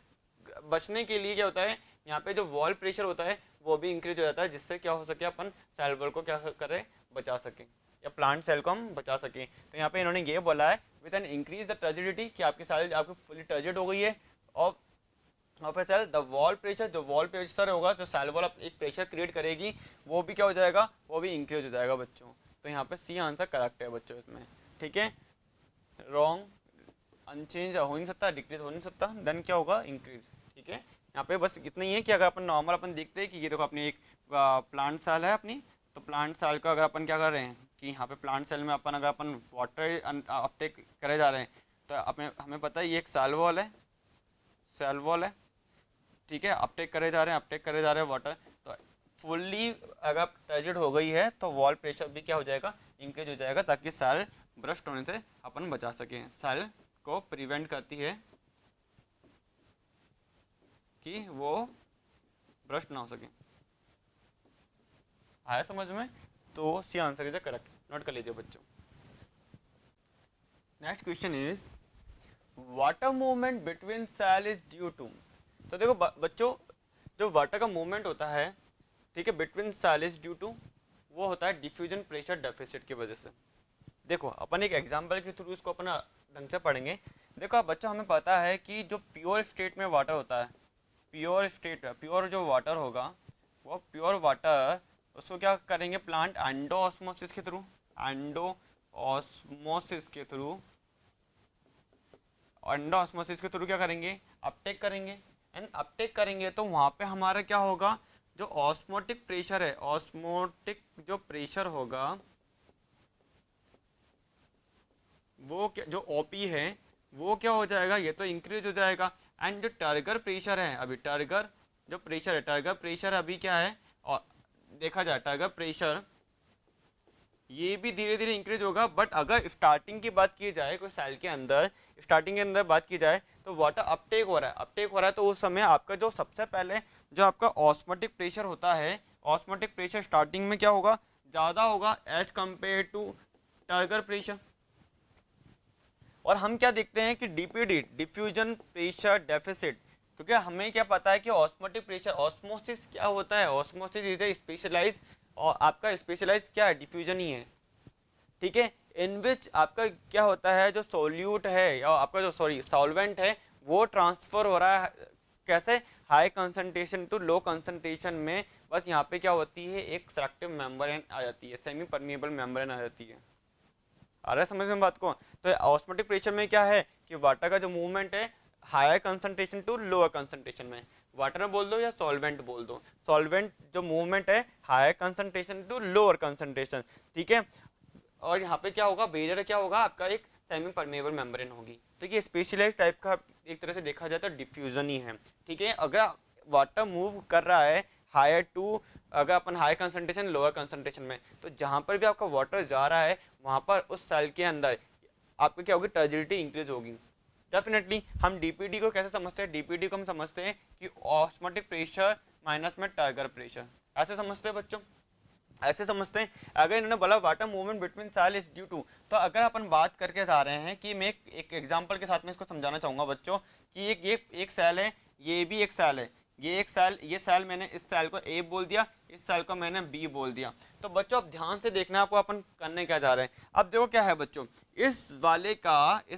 बचने के लिए क्या होता है, यहाँ पे जो वॉल प्रेशर होता है वो भी इंक्रीज हो जाता है, जिससे क्या हो सके अपन सेल वॉल को क्या करें, बचा सकें, या प्लांट सेल को हम बचा सकें। तो यहाँ पे इन्होंने ये बोला है with an increase the turgidity, कि आपकी सेल आपकी फुली टर्जिड हो गई है, और सेल द वॉल प्रेशर, जो वॉल प्रेशर होगा, जो सेल वॉल एक प्रेशर क्रिएट करेगी, वो भी क्या हो जाएगा, वो भी इंक्रीज हो जाएगा बच्चों। तो यहाँ पे सी आंसर करेक्ट है बच्चों इसमें। ठीक है, रॉन्ग, अनचेंज हो नहीं सकता, डिक्रीज हो नहीं सकता, देन क्या होगा, इंक्रीज। ठीक है, यहाँ पे बस इतना ही है कि अगर अपन नॉर्मल अपन देखते हैं कि ये देखो अपनी एक प्लांट सेल है अपनी, तो प्लांट सेल का अगर अपन क्या कर रहे हैं कि यहाँ पे प्लांट सेल में अपन अगर अपन वाटर अपटेक करे जा रहे हैं, तो अपने हमें पता है ये एक सेल वॉल है, सेल वॉल है। ठीक है, अपटेक करे जा रहे हैं, अपटेक करे जा रहे हैं वाटर, तो फुल्ली अगर टर्जिड हो गई है तो वॉल प्रेशर भी क्या हो जाएगा, इंक्रीज हो जाएगा, ताकि सेल ब्रस्ट होने से अपन बचा सकें। सेल को प्रिवेंट करती है कि वो ब्रस्ट ना हो सके। आया समझ में? तो C answer is correct, note कर लीजिए बच्चों। Next question is water movement between cell is due to. तो देखो बच्चों, जो वाटर का मूवमेंट होता है, ठीक है, between cell is due to, वो होता है डिफ्यूजन प्रेशर डेफिसिट की वजह से। देखो अपन एक एग्जांपल के थ्रू उसको अपना ढंग से पढ़ेंगे। देखो अब बच्चों, हमें पता है कि जो प्योर स्टेट में वाटर होता है, प्योर स्टेट, प्योर जो वाटर होगा, वो प्योर वाटर, उसको क्या करेंगे प्लांट, एंडो ऑस्मोसिस के थ्रू, एंडो ऑस्मोसिस के थ्रू, एंडो ऑस्मोसिस के थ्रू क्या करेंगे, अपटेक करेंगे। एंड अपटेक करेंगे तो वहाँ पे हमारा क्या होगा, जो ऑस्मोटिक प्रेशर है, ऑस्मोटिक जो प्रेशर होगा वो क्या, जो ओपी है वो क्या हो जाएगा, ये तो इंक्रीज हो जाएगा। एंड जो टर्गर प्रेशर है, अभी टर्गर जो प्रेशर है, टर्गर प्रेशर अभी क्या है, और देखा जाए टर्गर प्रेशर ये भी धीरे धीरे इंक्रीज होगा। बट अगर स्टार्टिंग की बात की जाए, कोई सेल के अंदर स्टार्टिंग के अंदर बात की जाए, तो वाटर अपटेक हो रहा है, अपटेक हो रहा है, तो उस समय आपका जो सबसे पहले जो आपका ऑस्मोटिक प्रेशर होता है, ऑस्मोटिक प्रेशर स्टार्टिंग में क्या होगा, ज़्यादा होगा as compare to turgor pressure. और हम क्या देखते हैं कि डीपीडी, डिफ्यूजन प्रेशर डेफिसिट, क्योंकि हमें क्या पता है कि ऑस्मोटिक प्रेशर, ऑस्मोसिस क्या होता है, ऑस्मोसिस इज ए स्पेशलाइज, और आपका स्पेशलाइज क्या है, डिफ्यूजन ही है। ठीक है, इन विच आपका क्या होता है, जो सोल्यूट है या आपका जो सॉल्वेंट है, वो ट्रांसफर हो रहा है कैसे, high concentration to low concentration में बस यहाँ पे क्या होती है, एक सेलेक्टिव मेम्ब्रेन आ जाती है, सेमी परमिएबल मेम्ब्रेन आ जाती है। आ रहा है समझ में बात को? तो ऑस्मोटिक प्रेशर में क्या है कि वाटर का जो मूवमेंट है higher concentration to lower concentration में, वाटर में बोल दो या सॉल्वेंट बोल दो, सॉल्वेंट जो मूवमेंट है higher concentration to lower concentration, ठीक है। और यहाँ पे क्या होगा, बेरियर क्या होगा आपका, एक सेमी परमेबल मेम्ब्रेन होगी। तो ये स्पेशलाइज्ड टाइप का एक तरह से देखा जाए तो डिफ्यूजन ही है, ठीक है। अगर वाटर मूव कर रहा है हायर टू, अगर अपन हायर कंसंट्रेशन लोअर कंसंट्रेशन में, तो जहाँ पर भी आपका वाटर जा रहा है वहाँ पर उस सेल के अंदर आपकी क्या होगी, टर्जिडिटी इंक्रीज होगी। डेफिनेटली हम डीपीडी को कैसे समझते हैं, डीपीडी को हम समझते हैं कि ऑस्मोटिक प्रेशर माइनस में टर्गर प्रेशर, ऐसे समझते हैं बच्चों, ऐसे समझते हैं। अगर इन्होंने बोला water movement between cell is due to, तो अगर अपन बात करके जा रहे हैं कि मैं एक एग्जांपल के साथ में इसको समझाना चाहूँगा बच्चों कि एक सेल है, ये भी एक सेल है, ये सेल मैंने इस सेल को ए बोल दिया, इस सेल को मैंने बी बोल दिया। तो बच्चों अब ध्यान से देखना है आपको अपन करने क्या जा रहे हैं। अब देखो क्या है बच्चों, इस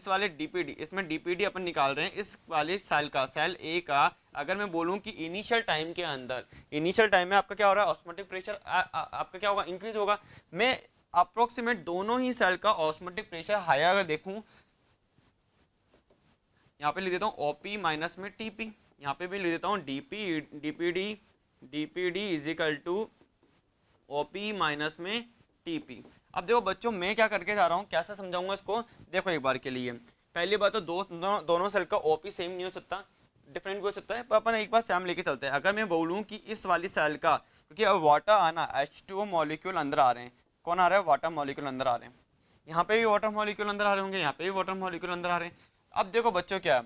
वाले डीपीडी, इसमें डीपीडी अपन निकाल रहे हैं इस वाले सेल का, सेल ए का। अगर मैं बोलूं कि इनिशियल टाइम के अंदर, इनिशियल टाइम में आपका क्या हो रहा है, ऑस्मोटिक प्रेशर आपका क्या होगा, इंक्रीज होगा। मैं अप्रोक्सीमेट दोनों ही सेल का ऑस्मोटिक प्रेशर हायर अगर देखूं, यहाँ पे लिख देता हूँ ओपी माइनस में टीपी, यहाँ पे भी लिख देता हूँ DPD is equal to OP minus में टीपी। अब देखो बच्चों मैं क्या करके जा रहा हूँ, कैसे समझाऊंगा इसको, देखो एक बार के लिए। पहली बात तो दोनों सेल का ओपी सेम नहीं हो सकता, डिफरेंट भी हो सकता है, पर अपन एक बार सेम लेके चलते हैं। अगर मैं बोलूँ कि इस वाली सेल का, क्योंकि अब वाटर आना H2O मॉलिक्यूल अंदर आ रहे हैं, कौन आ रहा है, वाटर मॉलिक्यूल अंदर आ रहे हैं, यहाँ पे भी वाटर मॉलिक्यूल अंदर आ रहे होंगे, यहाँ पे भी वाटर मॉलिक्यूल अंदर आ रहे हैं। अब देखो बच्चों क्या है,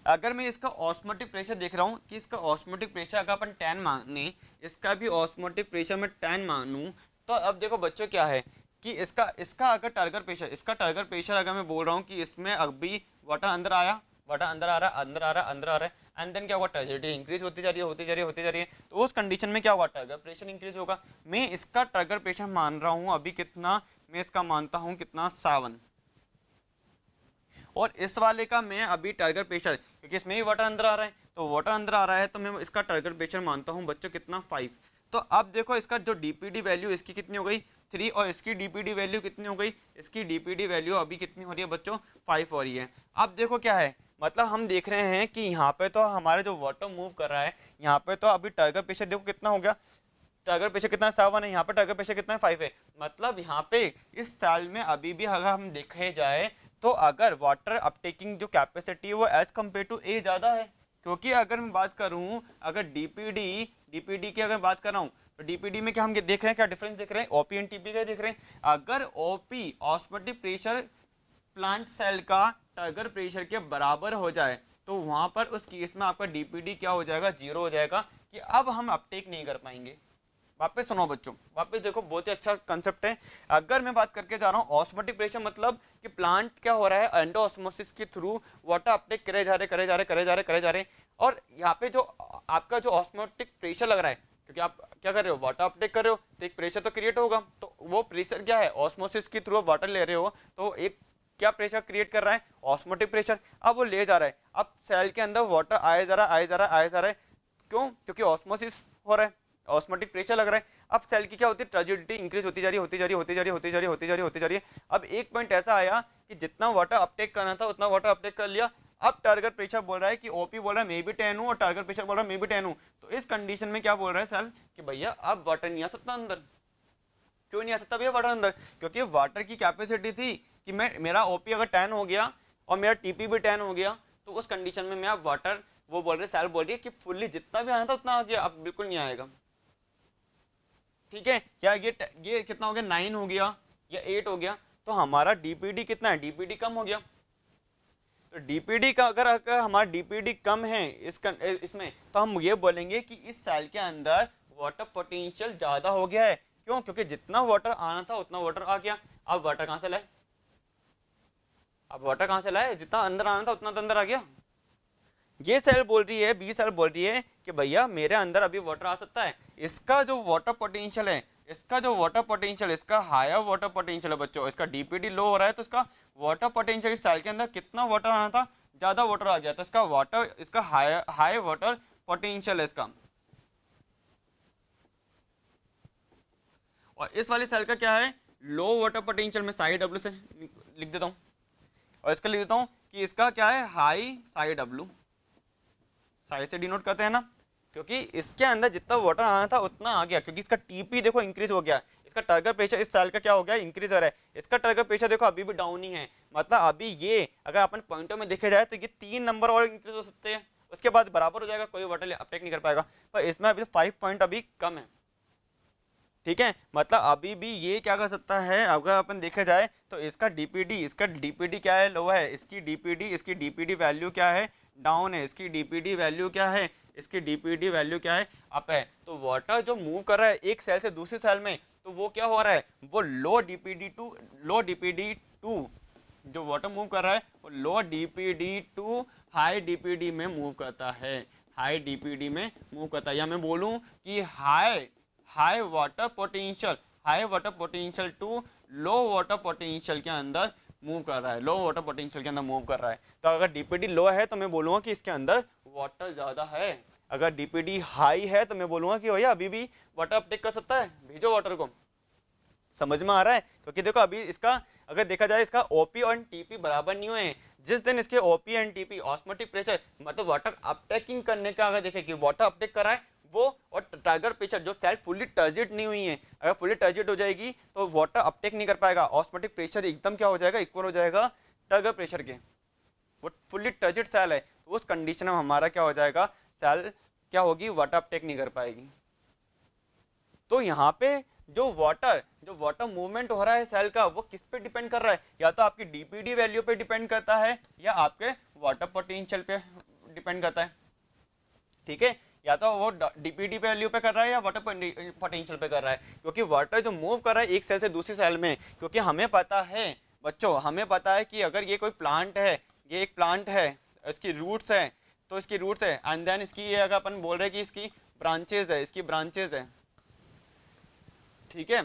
अगर मैं इसका ऑस्मोटिक प्रेशर देख रहा हूँ कि इसका ऑस्मोटिक प्रेशर अगर अपन 10 माने, इसका भी ऑस्मोटिक प्रेशर में 10 मानूं, तो अब देखो बच्चों क्या है कि इसका अगर टारगेट प्रेशर, इसका टारगेट प्रेशर अगर मैं बोल रहा हूँ कि इसमें अभी वाटर अंदर आया, वाटर अंदर आ रहा है, एंड देन क्या होगा, टर्जिडिटी इंक्रीज होती जा रही है, तो उस कंडीशन में क्या होगा, टारगेट प्रेशर इंक्रीज होगा। मैं इसका टारगेट प्रेशर मान रहा हूँ अभी कितना, मैं इसका मानता हूँ कितना 7, और इस वाले का मैं अभी टारगेट प्रेशर, क्योंकि इसमें भी वाटर अंदर आ रहा है, तो वाटर अंदर आ रहा है तो मैं इसका टारगेट प्रेशर मानता हूं बच्चों कितना 5। तो अब देखो इसका जो डीपीडी वैल्यू इसकी कितनी हो गई 3, और इसकी डीपीडी वैल्यू कितनी हो गई, इसकी डीपीडी वैल्यू अभी कितनी हो रही है बच्चों 5 हो रही है। अब देखो क्या है, मतलब हम देख रहे हैं कि यहाँ पे तो हमारे जो वाटर मूव कर रहा है, यहाँ पे तो अभी टारगेट प्रेशर देखो कितना हो गया, टारगेट प्रेशर कितना 7 है, यहाँ पे टारगेट प्रेशर कितना 5 है। मतलब यहाँ पे इस साल में अभी भी अगर हम देखे जाए तो अगर वाटर अपटेकिंग जो कैपेसिटी है वो एज कम्पेयर टू ए ज़्यादा है, क्योंकि अगर मैं बात करूँ, अगर डीपीडी की अगर बात कर रहा हूँ, तो डीपीडी में क्या हम देख रहे हैं, क्या डिफरेंस देख रहे हैं, ओपी एंड टीपी का देख रहे हैं। अगर OP osmotic pressure plant cell का टारगेट प्रेशर के बराबर हो जाए तो वहाँ पर उस केस में आपका डीपीडी क्या हो जाएगा, 0 हो जाएगा, कि अब हम अपटेक नहीं कर पाएंगे। वापस सुनो बच्चों, वापस देखो, बहुत ही अच्छा कंसेप्ट है। अगर मैं बात करके जा रहा हूँ ऑस्मोटिक प्रेशर, मतलब कि प्लांट क्या हो रहा है, एंडोऑस्मोसिस के थ्रू वाटर अपटेक करे जा रहे, और यहाँ पे जो आपका जो ऑस्मोटिक प्रेशर लग रहा है, क्योंकि आप क्या कर रहे हो, वाटर अपटेक कर रहे हो, तो एक प्रेशर तो क्रिएट होगा, तो वो प्रेशर क्या है, ऑस्मोसिस के थ्रू वाटर ले रहे हो, तो एक क्या प्रेशर क्रिएट कर रहा है, ऑस्मोटिक प्रेशर। अब वो ले जा रहा है, अब सेल के अंदर वाटर आए जा रहा है, क्यों, क्योंकि ऑस्मोसिस हो रहा है, ऑस्मोटिक प्रेशर लग रहा है। अब सेल की क्या होती है, टर्जिडिटी इंक्रीज होती जा रही है। अब एक पॉइंट ऐसा आया कि जितना वाटर अपटेक करना था उतना वाटर अपटेक कर लिया। अब टारगेट प्रेशर बोल रहा है कि ओपी बोल रहा है मैं भी 10 हूं, और टारगेट प्रेशर बोल रहा है मैं भी 10 हूं। तो इस कंडीशन में क्या बोल रहा है सेल कि भैया अब वाटर नहीं आ सकता अंदर। क्यों नहीं आ सकता भैया वाटर अंदर, क्योंकि वाटर की कैपेसिटी थी कि मेरा ओपी अगर 10 हो गया और मेरा टीपी भी 10 हो गया, तो उस कंडीशन में मैं अब वाटर, वो बोल रहे सेल बोल रही है कि फुल्ली जितना भी आना था उतना आ गया, अब बिल्कुल नहीं आएगा। ठीक है, क्या ये कितना हो गया, 9 हो गया या 8 हो गया, तो हमारा डीपीडी कितना है, डीपीडी कम हो गया। तो डीपीडी का अगर हमारा डीपीडी कम है इसमें, तो हम ये बोलेंगे कि इस सेल के अंदर वाटर पोटेंशियल ज्यादा हो गया है। क्यों, क्योंकि जितना वाटर आना था उतना वाटर आ गया। अब वाटर कहां से लाए, जितना अंदर आना था उतना तो अंदर आ गया। ये सेल बोल रही है, बी सेल बोल रही है कि भैया मेरे अंदर अभी वाटर आ सकता है। इसका जो वाटर पोटेंशियल है, इसका हायर वाटर पोटेंशियल है बच्चों, इसका डीपीडी लो हो रहा है, तो इसका वाटर पोटेंशियल इस सेल के अंदर कितना वाटर आना था, ज्यादा वाटर आ गया, तो इसका हाई वाटर पोटेंशियल है इसका। और इस वाली सेल का क्या है, लो वाटर पोटेंशियल में साई डब्ल्यू से लिख देता हूँ, और इसका लिख देता हूँ कि इसका क्या है, हाई साई डब्ल्यू, साई से डिनोट करते हैं ना, क्योंकि इसके अंदर जितना वाटर आना था उतना आ गया, क्योंकि इसका टीपी देखो इंक्रीज हो गया, इसका टर्गर प्रेशर इस सेल का क्या हो गया, इंक्रीज हो रहा है, इसका टर्गर प्रेशर देखो अभी भी डाउन ही है, मतलब अभी ये अगर अपन पॉइंटों में देखे जाए तो ये 3 नंबर और इंक्रीज हो सकते हैं, उसके बाद बराबर हो जाएगा, कोई वाटर अपटेक नहीं कर पाएगा, पर इसमें अभी 5 पॉइंट अभी कम है, ठीक है, मतलब अभी भी ये क्या कर सकता है, अगर अपन देखे जाए तो इसका डीपीडी क्या है, लो है, इसकी डीपीडी वैल्यू क्या है, डाउन है, इसकी डीपीडी वैल्यू क्या है, इसकी डीपीडी वैल्यू क्या है, अप है। तो वाटर जो मूव कर रहा है एक सेल से दूसरी सेल में, तो वो क्या हो रहा है, वो लो डीपीडी टू जो वाटर मूव कर रहा है वो लो डीपीडी टू हाई डीपीडी में मूव करता है, हाई डीपीडी में मूव करता है, या मैं बोलूं कि high water potential to low water potential के अंदर मूव कर रहा है, लो वाटर पोटेंशियल के अंदर मूव कर रहा है। तो अगर डीपीडी लो है तो मैं बोलूँगा कि इसके अंदर वाटर ज़्यादा है, अगर डीपीडी हाई है तो मैं बोलूँगा कि भैया अभी भी वाटर अपटेक कर सकता है, भेजो वाटर को। समझ में आ रहा है, क्योंकि देखो अभी इसका अगर देखा जाए इसका ओपी और टीपी बराबर नहीं हुए, जिस दिन इसके OP and TP osmotic pressure मतलब वाटर अपटेकिंग करने का अगर देखें कि वाटर अपटेक कर रहा है वो, और टारगेट प्रेशर जो सेल फुल्ली टर्जिट नहीं हुई है, अगर फुल्ली टर्जिट हो जाएगी तो वाटर अपटेक नहीं कर पाएगा, ऑस्मोटिक प्रेशर एकदम क्या हो जाएगा, इक्वल हो जाएगा टारगेट प्रेशर के, वो फुल्ली टर्जिट सेल है, तो उस कंडीशन में हमारा क्या हो जाएगा, सेल क्या होगी, वाटर अपटेक नहीं कर पाएगी। तो यहाँ पे जो वाटर मूवमेंट हो रहा है सेल का वो किस पे डिपेंड कर रहा है, या तो आपकी डीपीडी वैल्यू पे डिपेंड करता है या आपके वाटर पोटेंशियल पे डिपेंड करता है, ठीक है, या तो वो डीपीडी वैल्यू पे कर रहा है या वाटर पोटेंशियल पे कर रहा है, क्योंकि वाटर जो मूव कर रहा है एक सेल से दूसरी सेल में, क्योंकि हमें पता है बच्चों, हमें पता है कि अगर ये कोई प्लांट है, ये एक प्लांट है, इसकी रूट्स है, तो इसकी रूट्स है एंड देन इसकी ये अगर अपन बोल रहे हैं कि इसकी ब्रांचेज है, इसकी ब्रांचेज है, ठीक है,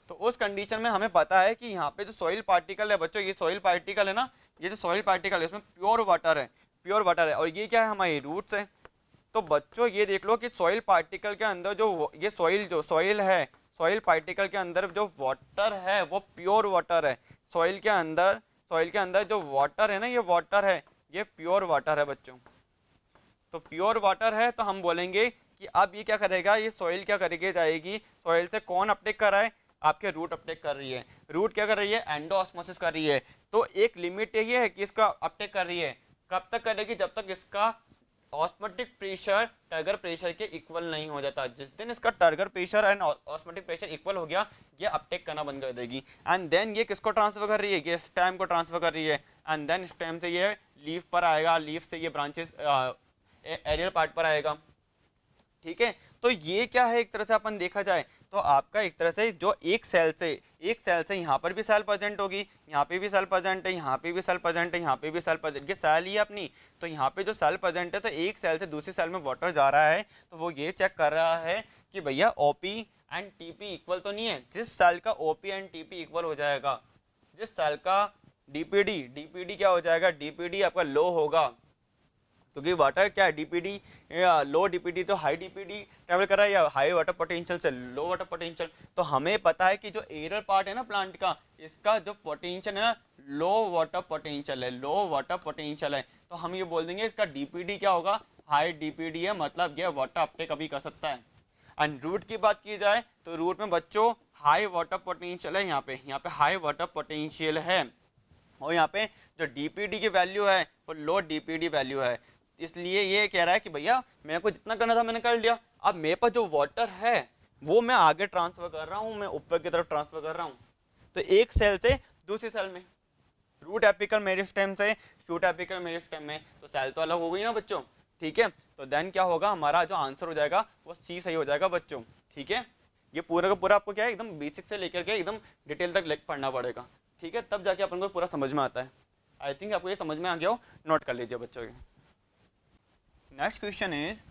तो उस कंडीशन में हमें पता है कि यहाँ पे जो सॉइल पार्टिकल है बच्चों, ये सॉइल पार्टिकल है ना, ये जो सॉइल पार्टिकल है इसमें प्योर वाटर है, और ये क्या है, हमारी रूट्स है। तो बच्चों ये देख लो कि सॉइल पार्टिकल के अंदर जो ये सॉइल है, सॉइल पार्टिकल के अंदर जो वाटर है वो प्योर वाटर है, सॉइल के अंदर जो वाटर है ना, ये वाटर है, ये प्योर वाटर है बच्चों। तो प्योर वाटर है तो हम बोलेंगे कि अब ये क्या करेगा, ये सॉइल क्या करेगी जाएगी, सॉइल से कौन अपटेक कर रहा है, आपके रूट अपटेक कर रही है, रूट क्या कर रही है, एंडोऑस्मोसिस कर रही है। तो एक लिमिट ये है कि इसका अपटेक कर रही है, कब तक करेगी, जब तक इसका ऑस्मोटिक प्रेशर टारगेट प्रेशर के इक्वल नहीं हो जाता। जिस दिन इसका target pressure and osmotic pressure equal हो गया, ये अपटेक करना बंद कर देगी, एंड देन ये किसको ट्रांसफर कर रही है, ये स्टेम को ट्रांसफर कर रही है, एंड देन स्टेम से ये लीफ पर आएगा, लीफ से ये ब्रांचेस एरियल पार्ट पर आएगा, ठीक है। तो ये क्या है, एक तरह से अपन देखा जाए तो आपका एक तरह से जो एक सेल से यहाँ पर भी सेल प्रेजेंट होगी, यहाँ पे भी सेल प्रेजेंट है, यहाँ पे भी सेल प्रेजेंट है, यहाँ पे भी सेल प्रेजेंट, ये सेल ही है अपनी। तो यहाँ पे जो सेल प्रेजेंट है, तो एक सेल से दूसरी सेल में वाटर जा रहा है, तो वो ये चेक कर रहा है कि भैया ओपी एंड टीपी इक्वल तो नहीं है। जिस सेल का ओपी एंड टीपी इक्वल हो जाएगा, जिस सेल का डीपीडी क्या हो जाएगा, डीपीडी आपका लो होगा, क्योंकि वाटर क्या है, डीपीडी लो डीपीडी तो हाई डीपीडी ट्रेवल कर रहा है, या हाई वाटर पोटेंशियल से लो वाटर पोटेंशियल। तो हमें पता है कि जो एरियल पार्ट है ना प्लांट का, इसका जो पोटेंशियल है ना, लो वाटर पोटेंशियल है, तो हम ये बोल देंगे इसका डीपीडी क्या होगा, हाई डीपीडी है, मतलब ये वाटर अपटेक अभी कर सकता है। एंड रूट की बात की जाए तो रूट में बच्चों हाई वाटर पोटेंशियल है, यहाँ पे हाई वाटर पोटेंशियल है, और यहाँ पे जो डीपीडी की वैल्यू है वो लो डीपीडी वैल्यू है। इसलिए ये कह रहा है कि भैया मेरे को जितना करना था मैंने कर लिया, अब मेरे पास जो वाटर है वो मैं आगे ट्रांसफर कर रहा हूँ, मैं ऊपर की तरफ ट्रांसफर कर रहा हूँ। तो एक सेल से दूसरी सेल में, रूट एपिकल मेरिस्टेम से शूट एपिकल मेरिस्टेम में, तो सेल तो अलग हो गई ना बच्चों, ठीक है। तो देन क्या होगा, हमारा जो आंसर हो जाएगा वो सी सही हो जाएगा बच्चों, ठीक है। ये पूरा का पूरा आपको क्या है, एकदम बेसिक से लेकर के एकदम डिटेल तक पढ़ना पड़ेगा, ठीक है, तब जाके अपन को पूरा समझ में आता है। आई थिंक आपको ये समझ में आ गया हो, नोट कर लीजिए बच्चों के। Next question is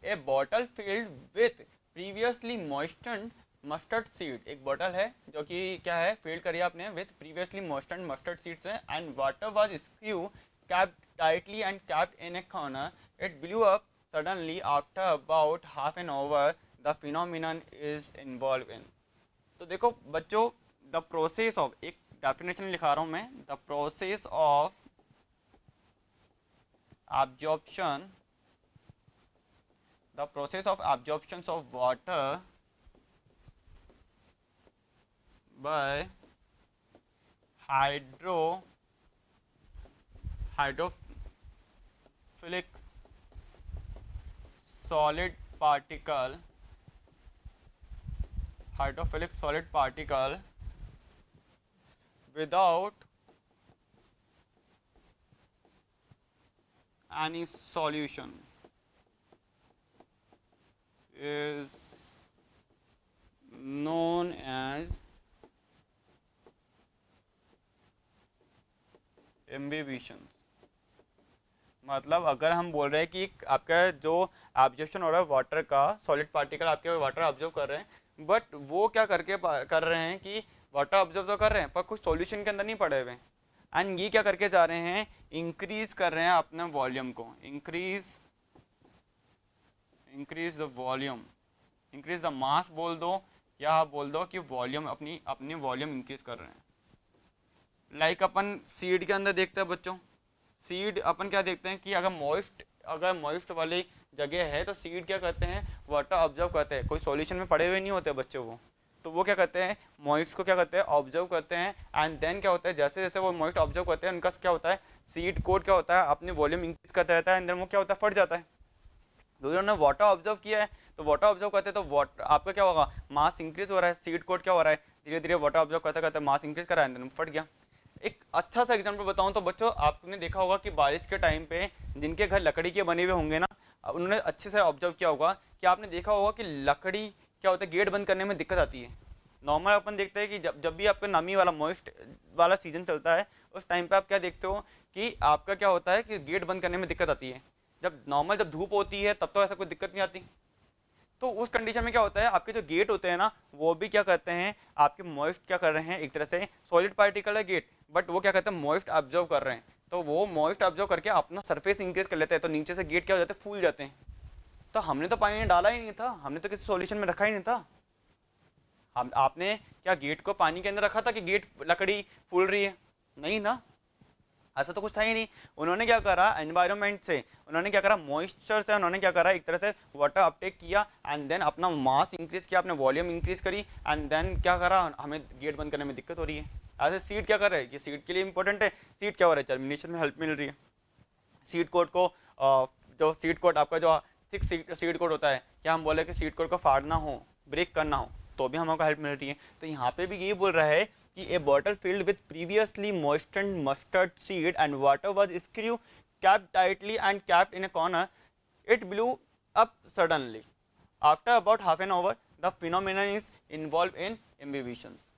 a bottle filled with previously moistened mustard seed. एक बॉटल है जो कि क्या है, फिल्ड करिए आपने with previously moistened mustard seeds है, and water was screw capped tightly and capped in a corner, it blew up suddenly after about half an hour, the phenomenon is involve in. तो देखो बच्चों, the process of, एक definition लिखा रहा हूँ मैं, the process of absorption, the process of absorption of water by hydrophilic solid particle, without any solution is known as imbibition। मतलब अगर हम बोल रहे हैं कि आपका जो ऑब्जर्वेशन हो रहा है वाटर का, सॉलिड पार्टिकल आपके वाटर ऑब्जर्व कर रहे हैं, बट वो क्या कर रहे हैं कि वाटर ऑब्जर्व तो कर रहे हैं पर कुछ सॉल्यूशन के अंदर नहीं पड़े हुए, एंड ये क्या करके जा रहे हैं, इंक्रीज कर रहे हैं अपने वॉल्यूम को, increase the volume, increase the mass बोल दो, या आप बोल दो कि वॉल्यूम, अपनी वॉल्यूम इंक्रीज कर रहे हैं। लाइक अपन सीड के अंदर देखते हैं बच्चों, सीड अपन क्या देखते हैं कि अगर मॉइस्ट वाली जगह है तो सीड क्या करते हैं, वाटर ऑब्जर्व करते हैं, कोई सॉल्यूशन में पड़े हुए नहीं होते बच्चों वो, तो वो क्या करते हैं, मॉइस्ट को क्या करते हैं, ऑब्जर्व करते हैं, एंड देन क्या होता है, जैसे जैसे वो मॉइस्ट ऑब्जर्व करते हैं उनका क्या होता है, सीड कोट क्या होता है, अपनी वॉल्यूम इंक्रीज करता रहता है, एंड देन वो क्या होता है, फट जाता है। तो उन्होंने वाटर ऑब्जर्व किया है, तो वाटर ऑब्जर्व करते हैं तो वाटर आपका क्या होगा, मास इंक्रीज हो रहा है, सीड कोट क्या हो रहा है, धीरे धीरे वाटर ऑब्जर्व करते करते मास इंक्रीज करा है, देन फट गया। एक अच्छा सा एग्जांपल बताऊं तो बच्चों, आपने देखा होगा कि बारिश के टाइम पे जिनके घर लकड़ी के बने हुए होंगे ना, उन्होंने अच्छे से ऑब्जर्व किया होगा कि आपने देखा होगा कि लकड़ी क्या होता है, गेट बंद करने में दिक्कत आती है। नॉर्मल अपन देखते हैं कि जब भी आपका नमी वाला मॉइस्ट वाला सीजन चलता है, उस टाइम पे आप क्या देखते हो कि आपका क्या होता है कि गेट बंद करने में दिक्कत आती है। जब धूप होती है तब तो ऐसा कोई दिक्कत नहीं आती। तो उस कंडीशन में क्या होता है, आपके जो गेट होते हैं ना, वो भी क्या करते हैं, आपके मॉइस्ट क्या कर रहे हैं, एक तरह से सॉलिड पार्टिकल है गेट, बट वो क्या करते हैं, मॉइस्ट ऑब्जर्व कर रहे हैं, तो वो मॉइस्ट ऑब्जर्व करके अपना सरफेस इंक्रीज कर लेते हैं, तो नीचे से गेट क्या हो जाते हैं, फूल जाते हैं। तो हमने तो पानी डाला ही नहीं था, हमने तो किसी सॉल्यूशन में रखा ही नहीं था। हम आपने क्या गेट को पानी के अंदर रखा था कि गेट लकड़ी फूल रही है, नहीं ना, ऐसा तो कुछ था ही नहीं। उन्होंने क्या करा, एनवायरनमेंट से उन्होंने क्या करा, मॉइस्चर से उन्होंने क्या करा, एक तरह से वाटर अपटेक किया, एंड देन अपना मास इंक्रीज किया, अपने वॉल्यूम इंक्रीज करी, एंड देन क्या करा, हमें गेट बंद करने में दिक्कत हो रही है। ऐसे सीड क्या कर रहे हैं, ये सीड के लिए इंपॉर्टेंट है, सीड क्या हो रहा है, जर्मिनेशन में हेल्प मिल रही है। सीड कोड को जो सीड कोड आपका जो सिक्स सीड कोड होता है, क्या हम बोले कि सीड कोड को फाड़ना हो, ब्रेक करना हो, तो भी हमको हेल्प मिल रही है। तो यहाँ पे भी ये बोल रहा है कि a bottle filled with previously moistened mustard seed and water was screw kept tightly and kept in a corner. It blew up suddenly. After about half an hour, the phenomenon is involved in imbibitions.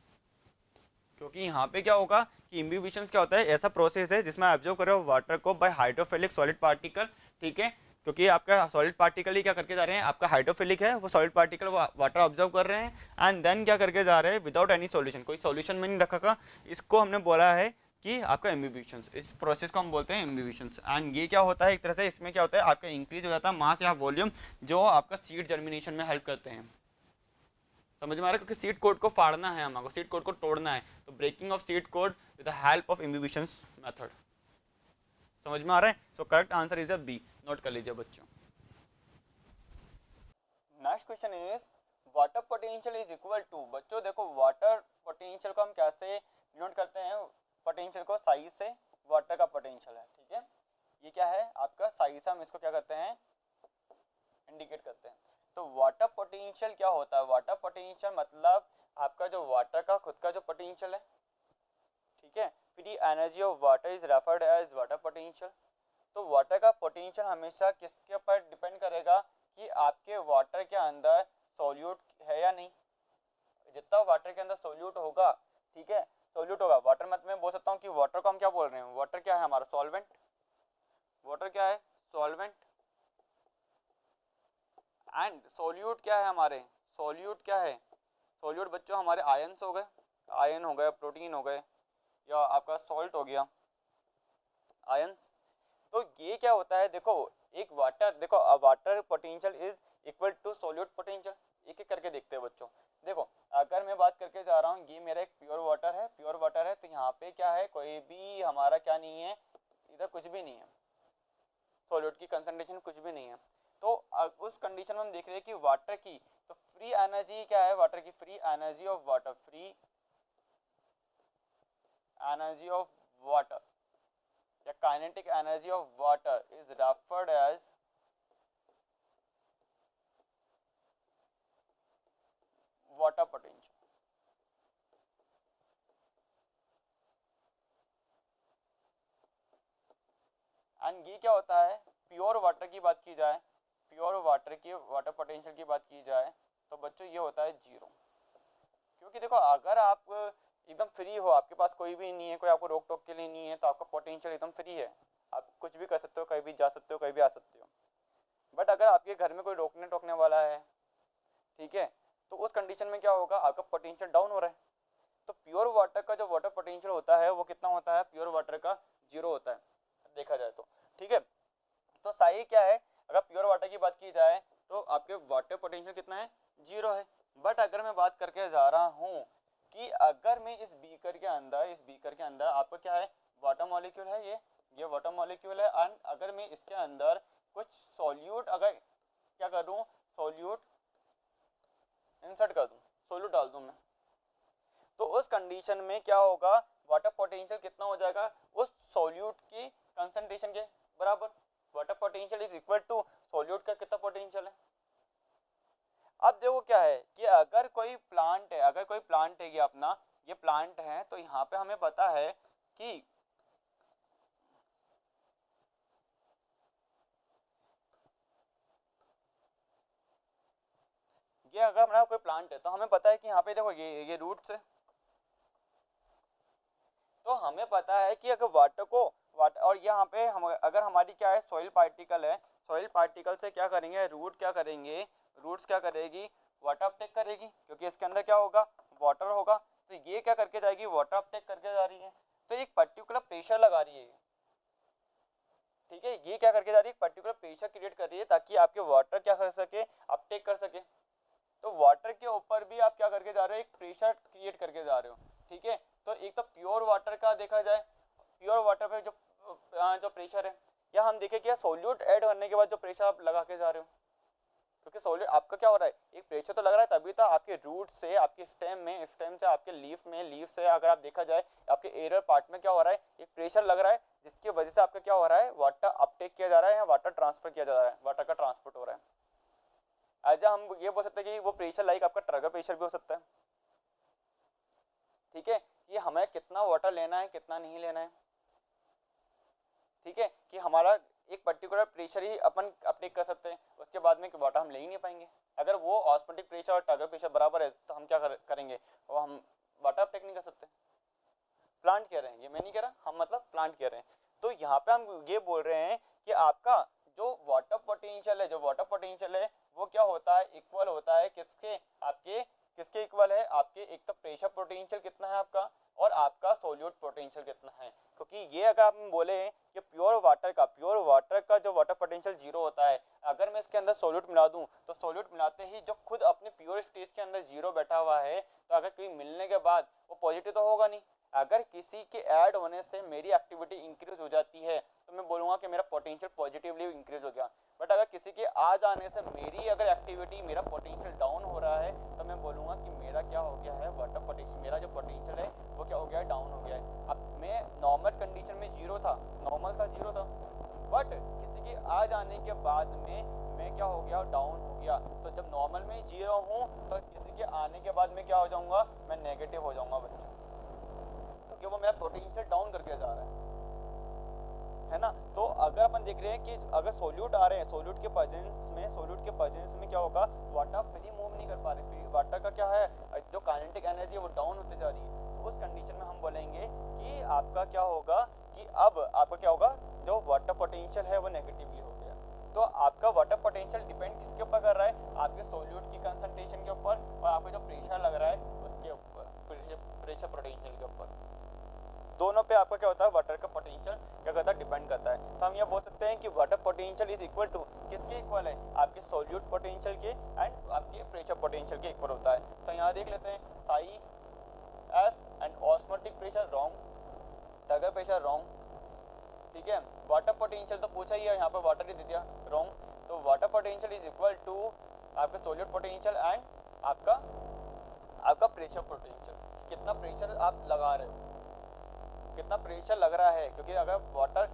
क्योंकि यहाँ पे क्या होगा कि इम्बिबिशंस क्या होता है, ऐसा प्रोसेस है जिसमें ऑब्जर्व करो वाटर को बाय हाइड्रोफिलिक सॉलिड पार्टिकल, ठीक है, क्योंकि आपका सॉलिड पार्टिकल ही क्या करके जा रहे हैं, आपका हाइड्रोफिलिक है, वो सॉलिड पार्टिकल वो वाटर ऑब्जर्व कर रहे हैं, एंड देन क्या करके जा रहे हैं, विदाउट एनी सॉल्यूशन, कोई सॉल्यूशन में नहीं रखा का, इसको हमने बोला है कि आपका इम्बिबिशंस, इस प्रोसेस को हम बोलते हैं इम्बिबिशंस। एंड ये क्या होता है, एक तरह से इसमें क्या होता है, आपका इंक्रीज हो जाता है मास या वॉल्यूम, जो आपका सीड जर्मिनेशन में हेल्प करते हैं। समझ में आ रहा है, क्योंकि सीड कोड को फाड़ना है, हमको सीड कोड को तोड़ना है, तो breaking of seed coat with the help of imbibitions method. समझ में आ रहा है, so correct answer is a B, note कर लीजिए बच्चों। Next question is water potential is equal to, बच्चों देखो वाटर पोटेंशियल को हम कैसे डिनोट करते हैं, पोटेंशियल को साइज से वाटर का पोटेंशियल है, ठीक है, ये क्या है आपका साइज, हम इसको क्या करते हैं, इंडिकेट करते हैं। तो वाटर पोटेंशियल क्या होता है, वाटर पोटेंशियल मतलब आपका जो वाटर का खुद का जो पोटेंशियल है, ठीक है, free energy of water is referred as water potential. तो वाटर का पोटेंशियल हमेशा किसके ऊपर डिपेंड करेगा कि आपके वाटर के अंदर सोल्यूट है या नहीं। जितना वाटर के अंदर सोल्यूट होगा, ठीक है, सोल्यूट होगा, वाटर मतलब मैं बोल सकता हूँ कि वाटर को हम क्या बोल रहे हैं, वाटर क्या है हमारा, सॉल्वेंट, वाटर क्या है, सॉल्वेंट, एंड सोल्यूट क्या है हमारे, सोल्यूट क्या है, सोल्यूट बच्चों हमारे आयन्स हो गए, आयन हो गए, प्रोटीन हो गए, या आपका सॉल्ट हो गया, आयन्स। तो ये क्या होता है, देखो एक वाटर, देखो water potential is equal to solute potential, एक एक करके देखते हैं बच्चों। देखो अगर मैं बात करके जा रहा हूँ, ये मेरा एक प्योर वाटर है, प्योर वाटर है, तो यहाँ पे क्या है, कोई भी हमारा क्या नहीं है, इधर कुछ भी नहीं है, सॉल्यूट की कंसंट्रेशन कुछ भी नहीं है। तो उस कंडीशन में हम देख रहे हैं कि वाटर की तो फ्री एनर्जी क्या है, वाटर की free energy of water, free energy of water या kinetic energy of water is referred as water potential. And ये क्या होता है, प्योर वाटर की बात की जाए, प्योर वाटर की वाटर पोटेंशियल की बात की जाए तो बच्चों ये होता है 0। क्योंकि देखो अगर आप एकदम फ्री हो, आपके पास कोई भी नहीं है, कोई आपको रोक टोक के लिए नहीं है, तो आपका पोटेंशियल एकदम फ्री है, आप कुछ भी कर सकते हो, कहीं भी जा सकते हो, कहीं भी आ सकते हो। बट अगर आपके घर में कोई रोकने टोकने वाला है, ठीक है, तो उस कंडीशन में क्या होगा, आपका पोटेंशियल डाउन हो रहा है। तो प्योर वाटर का जो वाटर पोटेंशियल होता है वो कितना होता है, प्योर वाटर का 0 होता है देखा जाए तो, ठीक है। तो सही क्या है, अगर प्योर वाटर की बात की जाए तो आपके वाटर पोटेंशियल कितना है, 0 है। बट अगर मैं बात करके जा रहा हूँ कि अगर मैं इस बीकर के अंदर, इस बीकर के अंदर आपको क्या है, वाटर मॉलिक्यूल है, ये वाटर मॉलिक्यूल है, एंड अगर मैं इसके अंदर कुछ सॉल्यूट अगर क्या करूँ, सॉल्यूट इंसर्ट कर दूँ, सॉल्यूट डाल दूँ मैं, तो उस कंडीशन में क्या होगा, वाटर पोटेंशियल कितना हो जाएगा, उस सॉल्यूट की कंसंट्रेशन के बराबर। Water potential is equal to solute का कितना पोटेंशियल है। अब देखो क्या है कि अगर कोई प्लांट है, अगर कोई प्लांट है, ये अपना ये प्लांट है, तो यहाँ पे हमें पता है कि ये अगर हमारा कोई प्लांट है तो हमें पता है कि यहाँ पे देखो ये रूट्स है, तो हमें पता है कि अगर वाटर को वाटर, और यहाँ पे हम अगर हमारी क्या है, सॉइल पार्टिकल है, सॉइल पार्टिकल से क्या करेंगे, रूट क्या करेंगे, रूट्स क्या करेगी, वाटर अपटेक करेगी, क्योंकि इसके अंदर क्या होगा, वाटर होगा, तो ये क्या करके जाएगी, वाटर अपटेक करके जा रही है, तो एक पर्टिकुलर प्रेशर लगा रही है, ठीक है, ये क्या करके जा रही है, पर्टिकुलर प्रेशर क्रिएट कर रही है ताकि आपके वाटर क्या कर सके, अपटेक कर सके। तो वाटर के ऊपर भी आप क्या करके जा रहे हो, एक प्रेशर क्रिएट करके जा रहे हो, ठीक है। तो एक तो प्योर वाटर का देखा जाए, प्योर वाटर पे जो प्रेशर है, या हम देखें क्या सोल्यूट ऐड करने के बाद जो प्रेशर आप लगा के जा रहे हो, क्योंकि सोल्यूट आपका क्या हो रहा है, एक प्रेशर तो लग रहा है, तभी तो आपके रूट से आपके स्टेम में, स्टेम से आपके लीफ में, लीफ से अगर आप देखा जाए आपके एरियल पार्ट में क्या हो रहा है, एक प्रेशर लग रहा है, जिसकी वजह से आपका क्या हो रहा है, वाटर अपटेक किया जा रहा है या वाटर ट्रांसफर किया जा रहा है, वाटर का ट्रांसपोर्ट हो रहा है। ऐसा हम ये बोल सकते हैं कि वो प्रेशर लाइक आपका ट्रिगर प्रेशर भी हो सकता है, ठीक है, कि हमें कितना वाटर लेना है, कितना नहीं लेना है, ठीक है, कि हमारा एक पर्टिकुलर प्रेशर ही अपन अपटेक कर सकते हैं, उसके बाद में वाटर हम ले ही नहीं पाएंगे। अगर वो ऑस्मोटिक प्रेशर और ट्रिगर प्रेशर बराबर है तो हम क्या करेंगे, वो हम वाटर अपटेक नहीं कर सकते। प्लांट कह रहे हैं, ये मैं नहीं कह रहा, हम मतलब प्लांट कह रहे हैं। तो यहाँ पे हम ये बोल रहे हैं कि आपका जो वाटर पोटेंशियल है, जो वाटर पोटेंशियल है वो क्या होता है, इक्वल होता है किसके, आपके किसके इक्वल है, आपके एक तो प्रेशर पोटेंशियल कितना है आपका, और आपका सोल्यूट पोटेंशियल कितना है। क्योंकि ये अगर आप बोले कि प्योर वाटर का जो वाटर पोटेंशियल 0 होता है, अगर मैं इसके अंदर सोल्यूट मिला दूं तो सोल्यूट मिलाते ही जो खुद अपने प्योर स्टेज के अंदर 0 बैठा हुआ है, तो अगर कहीं मिलने के बाद वो पॉजिटिव तो होगा नहीं। अगर किसी के ऐड होने से मेरी एक्टिविटी इंक्रीज हो जाती है तो मैं बोलूँगा कि मेरा पोटेंशियल पॉजिटिवली इंक्रीज हो गया। बट अगर किसी के आ जाने से मेरी अगर एक्टिविटी, मेरा पोटेंशियल डाउन हो रहा है, तो मैं बोलूँगा कि मेरा क्या हो गया है, वाटर पोटेंशियल, मेरा जो पोटेंशियल है वो क्या हो गया है, डाउन हो गया है। अब मैं नॉर्मल कंडीशन में 0 था, नॉर्मल था 0 था, बट किसी के आ जाने के बाद में मैं क्या हो गया, डाउन हो गया। तो जब नॉर्मल में 0 हूँ तो किसी के आने के बाद में क्या हो जाऊँगा, मैं नेगेटिव हो जाऊँगा बच्चों, क्योंकि वो मेरा पोटेंशियल डाउन करके जा रहा है ना। तो अगर अपन देख रहे हैं कि अगर सोल्यूट आ रहे हैं, सोल्यूट के प्रेजेंस में क्या होगा, वाटर फ्री मूव नहीं कर पा रहे, वाटर का क्या है, जो काइनेटिक एनर्जी है वो डाउन होते जा रही है। तो उस कंडीशन में हम बोलेंगे कि आपका क्या होगा, कि अब आपका क्या होगा, जो वाटर पोटेंशियल है वो नेगेटिवली हो गया। तो आपका वाटर पोटेंशियल डिपेंड किसके ऊपर कर रहा है, आपके सोल्यूट की कंसंट्रेशन के ऊपर और आपका जो प्रेशर लग रहा है उसके ऊपर, प्रेशर पोटेंशियल के ऊपर, दोनों पे आपका क्या होता है, वाटर का पोटेंशियल क्या करता है, डिपेंड करता है। तो हम ये बोल सकते हैं कि water potential is equal to, किसके इक्वल है, आपके सोल्यूट पोटेंशियल के एंड आपके प्रेशर पोटेंशियल के इक्वल होता है। तो यहाँ देख लेते हैं psi S and osmotic pressure wrong, turgor pressure wrong, ठीक है। वाटर पोटेंशियल तो पूछा ही है, यहाँ पर वाटर ही दे दिया, रॉन्ग। तो water potential is equal to आपका सोल्यूट पोटेंशियल एंड आपका प्रेशर पोटेंशियल, कितना प्रेशर आप लगा रहे हो, कितना प्रेशर लग रहा है। क्योंकि अगर वाटर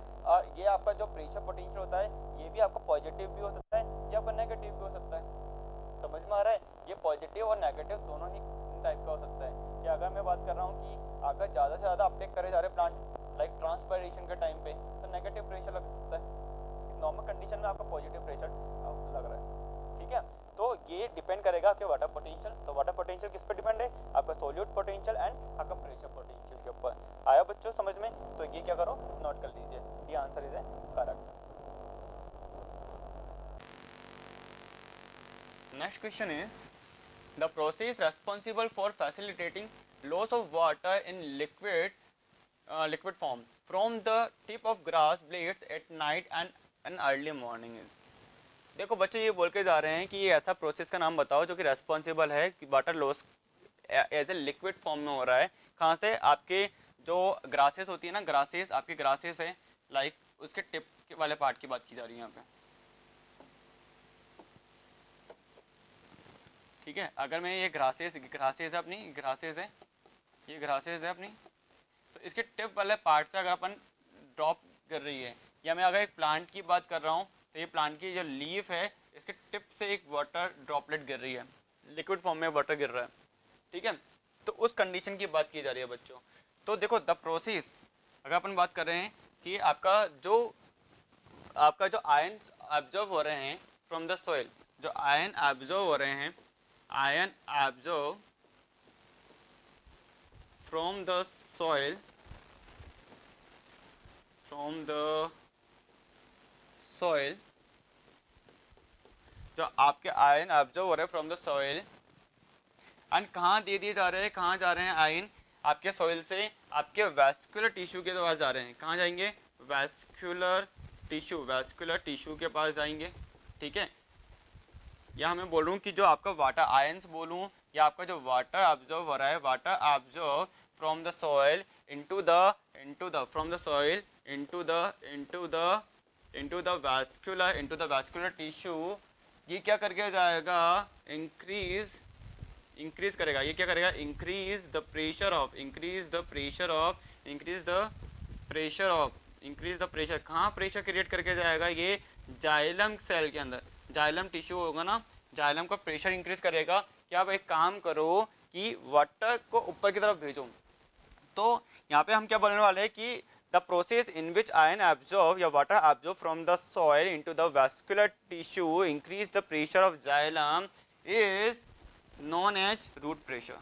ये आपका जो प्रेशर पोटेंशियल होता है ये भी आपका पॉजिटिव भी हो सकता है या आपका नेगेटिव भी हो सकता है, समझ में आ रहा है। ये पॉजिटिव और नेगेटिव दोनों ही टाइप का हो सकता है। कि अगर मैं बात कर रहा हूँ कि अगर ज़्यादा से ज़्यादा अपटेक करे जा रहे प्लांट लाइक ट्रांसपायरेशन के टाइम पे, तो नेगेटिव प्रेशर लग सकता है। नॉर्मल कंडीशन में आपका पॉजिटिव प्रेशर लग रहा है, ठीक है। तो ये डिपेंड करेगा आपके वाटर पोटेंशियल। तो वाटर पोटेंशियल किस पे डिपेंड है, आपका सोल्यूट पोटेंशियल एंड आपका प्रेशर पोटेंशियल के ऊपर। आया बच्चों समझ में। तो ये क्या करो, नोट कर लीजिए, ये answer is A correct. Next question is the process responsible for facilitating loss of water in liquid form from the tip of grass blades at night and an early morning is. देखो बच्चे ये बोल के जा रहे हैं कि ये ऐसा प्रोसेस का नाम बताओ जो कि रेस्पॉन्सिबल है कि water loss as a liquid form में हो रहा है। कहाँ से, आपके जो ग्रासेस होती है ना, ग्रासेस आपकी ग्रासेस है लाइक उसके टिप वाले पार्ट की बात की जा रही है यहाँ पे, ठीक है। अगर मैं ये ग्रासेस है अपनी, ग्रासेस है, ये ग्रासेस है अपनी, तो इसके टिप वाले पार्ट से अगर अपन ड्रॉप कर रही है, या मैं अगर एक प्लांट की बात कर रहा हूँ तो ये प्लांट की जो लीफ है इसके टिप से एक वाटर ड्रॉपलेट गिर रही है, लिक्विड फॉर्म में वाटर गिर रहा है, ठीक है। तो उस कंडीशन की बात की जा रही है बच्चों। तो देखो द प्रोसेस अगर अपन बात कर रहे हैं कि आपका जो आयन ऑब्जर्व हो रहे हैं फ्रॉम द सॉइल, जो आयन ऑब्जर्व हो रहे हैं, ion observe from the soil, जो आपके आयन ऑब्जर्व हो रहे हैं फ्रॉम द सॉइल एंड कहाँ दे दिए जा रहे हैं, कहाँ जा रहे हैं आयन, आपके सॉइल से आपके वैस्कुलर टिश्यू के पास जा रहे हैं। कहाँ जाएंगे, वैस्कुलर टिश्यू के पास जाएंगे, ठीक है। या मैं बोलूँ कि जो आपका वाटर आयंस बोलूँ, या आपका जो वाटर ऑब्जर्व हो रहा है, water observe from the soil into the from the soil into the vascular tissue, ये क्या करके जाएगा, इंक्रीज करेगा। ये क्या करेगा, इंक्रीज द प्रेशर। कहाँ प्रेशर क्रिएट करके जाएगा, ये जाइलम सेल के अंदर, जाइलम टिश्यू होगा ना, जाइलम का प्रेशर इंक्रीज करेगा कि आप एक काम करो कि वाटर को ऊपर की तरफ भेजो। तो यहाँ पे हम क्या बोलने वाले हैं कि the process in which ion absorb या water absorb from the soil into the vascular tissue increase the pressure of xylem is known as root pressure.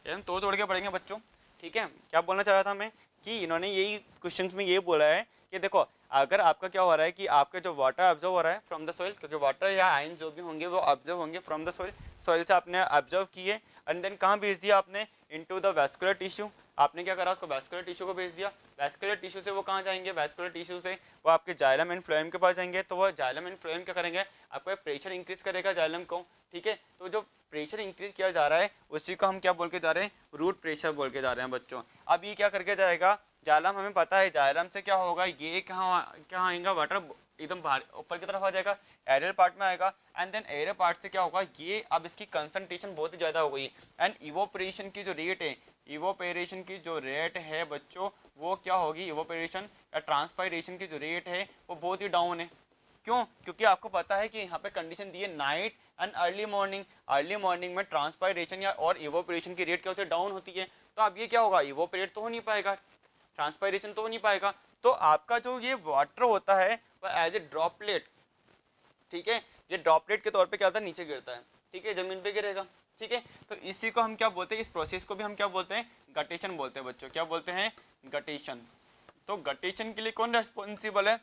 हम तोड़ के पढ़ेंगे बच्चों, ठीक है। क्या बोलना चाह रहा था मैं कि इन्होंने यही क्वेश्चंस में ये बोला है कि देखो अगर आपका क्या हो रहा है कि आपका जो वाटर ऑब्जर्व हो रहा है फ्रॉम द सॉइल, क्योंकि वाटर या आयन जो भी होंगे वो ऑब्जर्व होंगे फ्रॉम द सॉइल, सॉइल से आपने ऑब्जर्व किए एंड देन कहाँ भेज दिया आपने, इनटू द वैस्कुलर टिश्यू। आपने क्या करा, उसको वैस्कुलर टिश्यू को भेज दिया। वैस्कुलर टिश्यू से वो कहाँ जाएंगे, वैस्कुलर टिश्यू से वो आपके जाइलम एंड फ्लोएम के पास जाएंगे। तो वो जाइलम एंड फ्लोएम क्या करेंगे, आपका प्रेशर इंक्रीज करेगा जाइलम को, ठीक है। तो जो प्रेशर इंक्रीज किया जा रहा है उसी को हम क्या बोल के जा रहे हैं, रूट प्रेशर बोल के जा रहे हैं बच्चों। अब ये क्या करके जाएगा, जाइलम हमें पता है, जाइलम से क्या होगा, ये कहाँ आएगा, वाटर एकदम बाहर ऊपर की तरफ आ जाएगा, एरियल पार्ट में आएगा एंड देन एरियल पार्ट से क्या होगा, ये अब इसकी कंसंट्रेशन बहुत ही ज़्यादा हो गई एंड इवोपरेशन की जो रेट है, इवोपरेशन की जो रेट है बच्चों वो क्या होगी, इवोपरेशन या ट्रांसपायरेशन की जो रेट है वो बहुत ही डाउन है। क्यों, क्योंकि आपको पता है कि यहाँ पे कंडीशन दी है नाइट एंड अर्ली मॉर्निंग में ट्रांसपायरेशन या और इवोपरेशन की रेट क्या होती है, डाउन होती है। तो अब ये क्या होगा, इवोपरेट तो हो नहीं पाएगा, ट्रांसपायरेशन तो हो नहीं पाएगा, तो आपका जो ये वाटर होता है वह एज ए ड्रॉपलेट, ठीक है, ये ड्रॉपलेट के तौर पे क्या होता है, नीचे गिरता है, ठीक है, जमीन पे गिरेगा, ठीक है। तो इसी को हम क्या बोलते हैं, इस प्रोसेस को भी हम क्या बोलते हैं, गटेशन बोलते हैं बच्चों। क्या बोलते हैं, गटेशन। तो गटेशन के लिए कौन रेस्पॉन्सिबल है,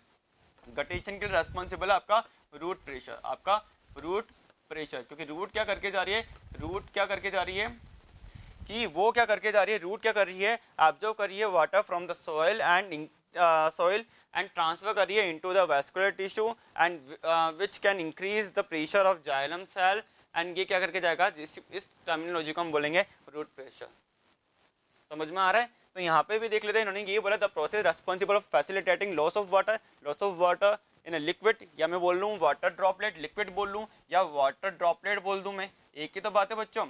गटेशन के लिए रेस्पॉन्सिबल है आपका रूट प्रेशर, आपका रूट प्रेशर, क्योंकि रूट क्या करके जा रही है, रूट क्या करके जा रही है, कि वो क्या करके जा रही है, रूट क्या कर रही है, ऑब्जर्व कर रही है water from the soil and transfer कर रही है into the vascular tissue and which can increase the pressure of xylem cell, and ये क्या करके जाएगा, इस टर्मिनोलॉजी को हम बोलेंगे रूट प्रेशर। समझ में आ रहा है? तो यहाँ पे भी देख लेते हैं, इन्होंने ये बोला the process responsible of facilitating loss of water in a liquid, या मैं बोल लूँ वाटर ड्रॉपलेट लिक्विड बोल लूँ, या वाटर ड्रॉपलेट बोल दूँ, मैं एक ही तो बात है बच्चों,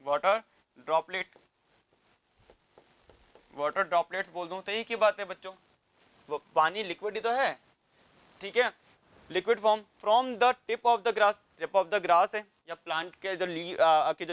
वाटर ड्रॉपलेट वाटर ड्रॉपलेट्स बोल दूँ तो एक ही बात है बच्चों, वो पानी लिक्विड ही तो है, ठीक है। Liquid form from the tip of the grass है, या प्लांट के जो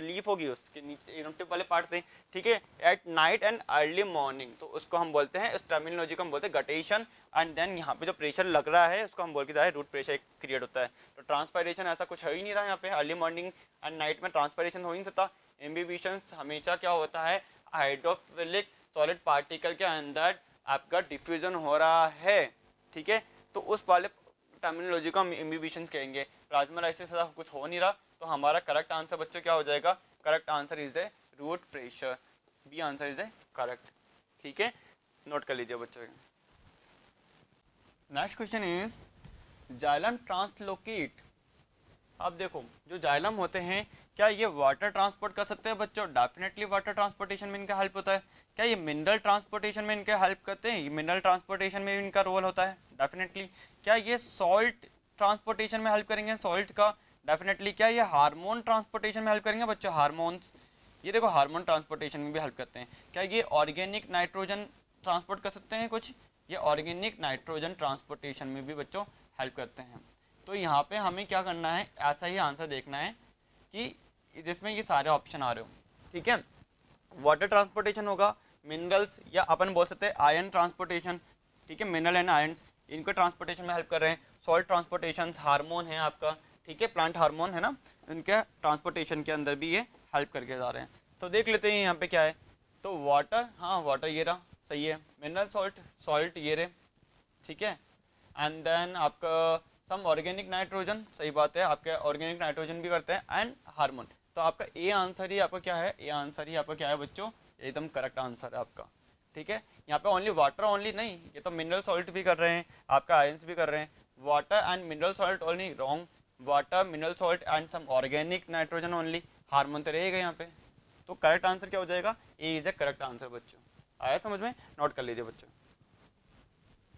लीफ होगी उसके नीचे टिप वाले पार्ट से, ठीक है, at night and early morning, तो उसको हम बोलते हैं, इस टर्मिनोलॉजी को हम बोलते हैं गटेशन, एंड देन यहाँ पे जो प्रेशर लग रहा है उसको हम बोल के रूट प्रेशर क्रिएट होता है। तो ट्रांसपायरेशन ऐसा कुछ है ही नहीं रहा यहाँ पे, अर्ली मॉर्निंग एंड नाइट में ट्रांसपायरेशन हो ही नहीं सकता। इम्बिबिशन हमेशा क्या होता है, हाइड्रोफिलिक सॉलिड पार्टिकल के अंदर आपका डिफ्यूजन हो रहा है, ठीक है, तो उस वाले टर्मिनोलॉजी को हम इम्बिबिशन कहेंगे। प्लाज्मालाइसिस ऐसा कुछ हो नहीं रहा, तो हमारा करेक्ट आंसर बच्चों क्या हो जाएगा, correct answer is A root pressure, B answer is A correct, ठीक है, नोट कर लीजिए बच्चों। Next question is xylem translocate. अब देखो जो जाइलम होते हैं, क्या ये वाटर ट्रांसपोर्ट कर सकते हैं बच्चों? डेफिनेटली वाटर ट्रांसपोर्टेशन में इनका हेल्प होता है। क्या ये मिनरल ट्रांसपोर्टेशन में इनके हेल्प करते हैं? मिनरल ट्रांसपोर्टेशन में इनका रोल होता है, डेफिनेटली। क्या ये सॉल्ट ट्रांसपोर्टेशन में हेल्प करेंगे, सॉल्ट का? डेफिनेटली। क्या ये हार्मोन ट्रांसपोर्टेशन में हेल्प करेंगे बच्चों? हार्मोन्स, ये देखो हार्मोन ट्रांसपोर्टेशन में भी हेल्प करते हैं। क्या ये ऑर्गेनिक नाइट्रोजन ट्रांसपोर्ट कर सकते हैं कुछ? ये ऑर्गेनिक नाइट्रोजन ट्रांसपोर्टेशन में भी बच्चों हेल्प करते हैं। तो यहाँ पे हमें क्या करना है, ऐसा ही आंसर देखना है कि जिसमें ये सारे ऑप्शन आ रहे हो, ठीक है। वाटर ट्रांसपोर्टेशन होगा, मिनरल्स, या अपन बोल सकते हैं आयरन ट्रांसपोर्टेशन, ठीक है, मिनरल एंड आयरन्स इनको ट्रांसपोर्टेशन में हेल्प कर रहे हैं। सॉल्ट ट्रांसपोर्टेशन, हार्मोन है आपका, ठीक है, प्लांट हार्मोन है ना, इनके ट्रांसपोर्टेशन के अंदर भी ये हेल्प करके जा रहे हैं। तो देख लेते हैं यहाँ पे क्या है। तो वाटर, हाँ वाटर ये रहा, सही है। मिनरल सॉल्ट ये रहे, ठीक है। एंड देन आपका सम ऑर्गेनिक नाइट्रोजन, सही बात है, आपके ऑर्गेनिक नाइट्रोजन भी करते हैं, एंड हार्मोन। तो आपका ए आंसर ही आपका क्या है, ए आंसर ही आपका क्या है बच्चों, एकदम करेक्ट आंसर है आपका, ठीक है। यहाँ पे ओनली वाटर ओनली नहीं, ये तो मिनरल सॉल्ट भी कर रहे हैं, आपका आयंस भी कर रहे हैं। Water and mineral salt only, wrong. Water, mineral salt and some organic nitrogen only, hormone तो रहेगा यहाँ पे। तो करेक्ट आंसर क्या हो जाएगा, ए इज द करेक्ट आंसर बच्चों। आया समझ में? नोट कर लीजिए बच्चों।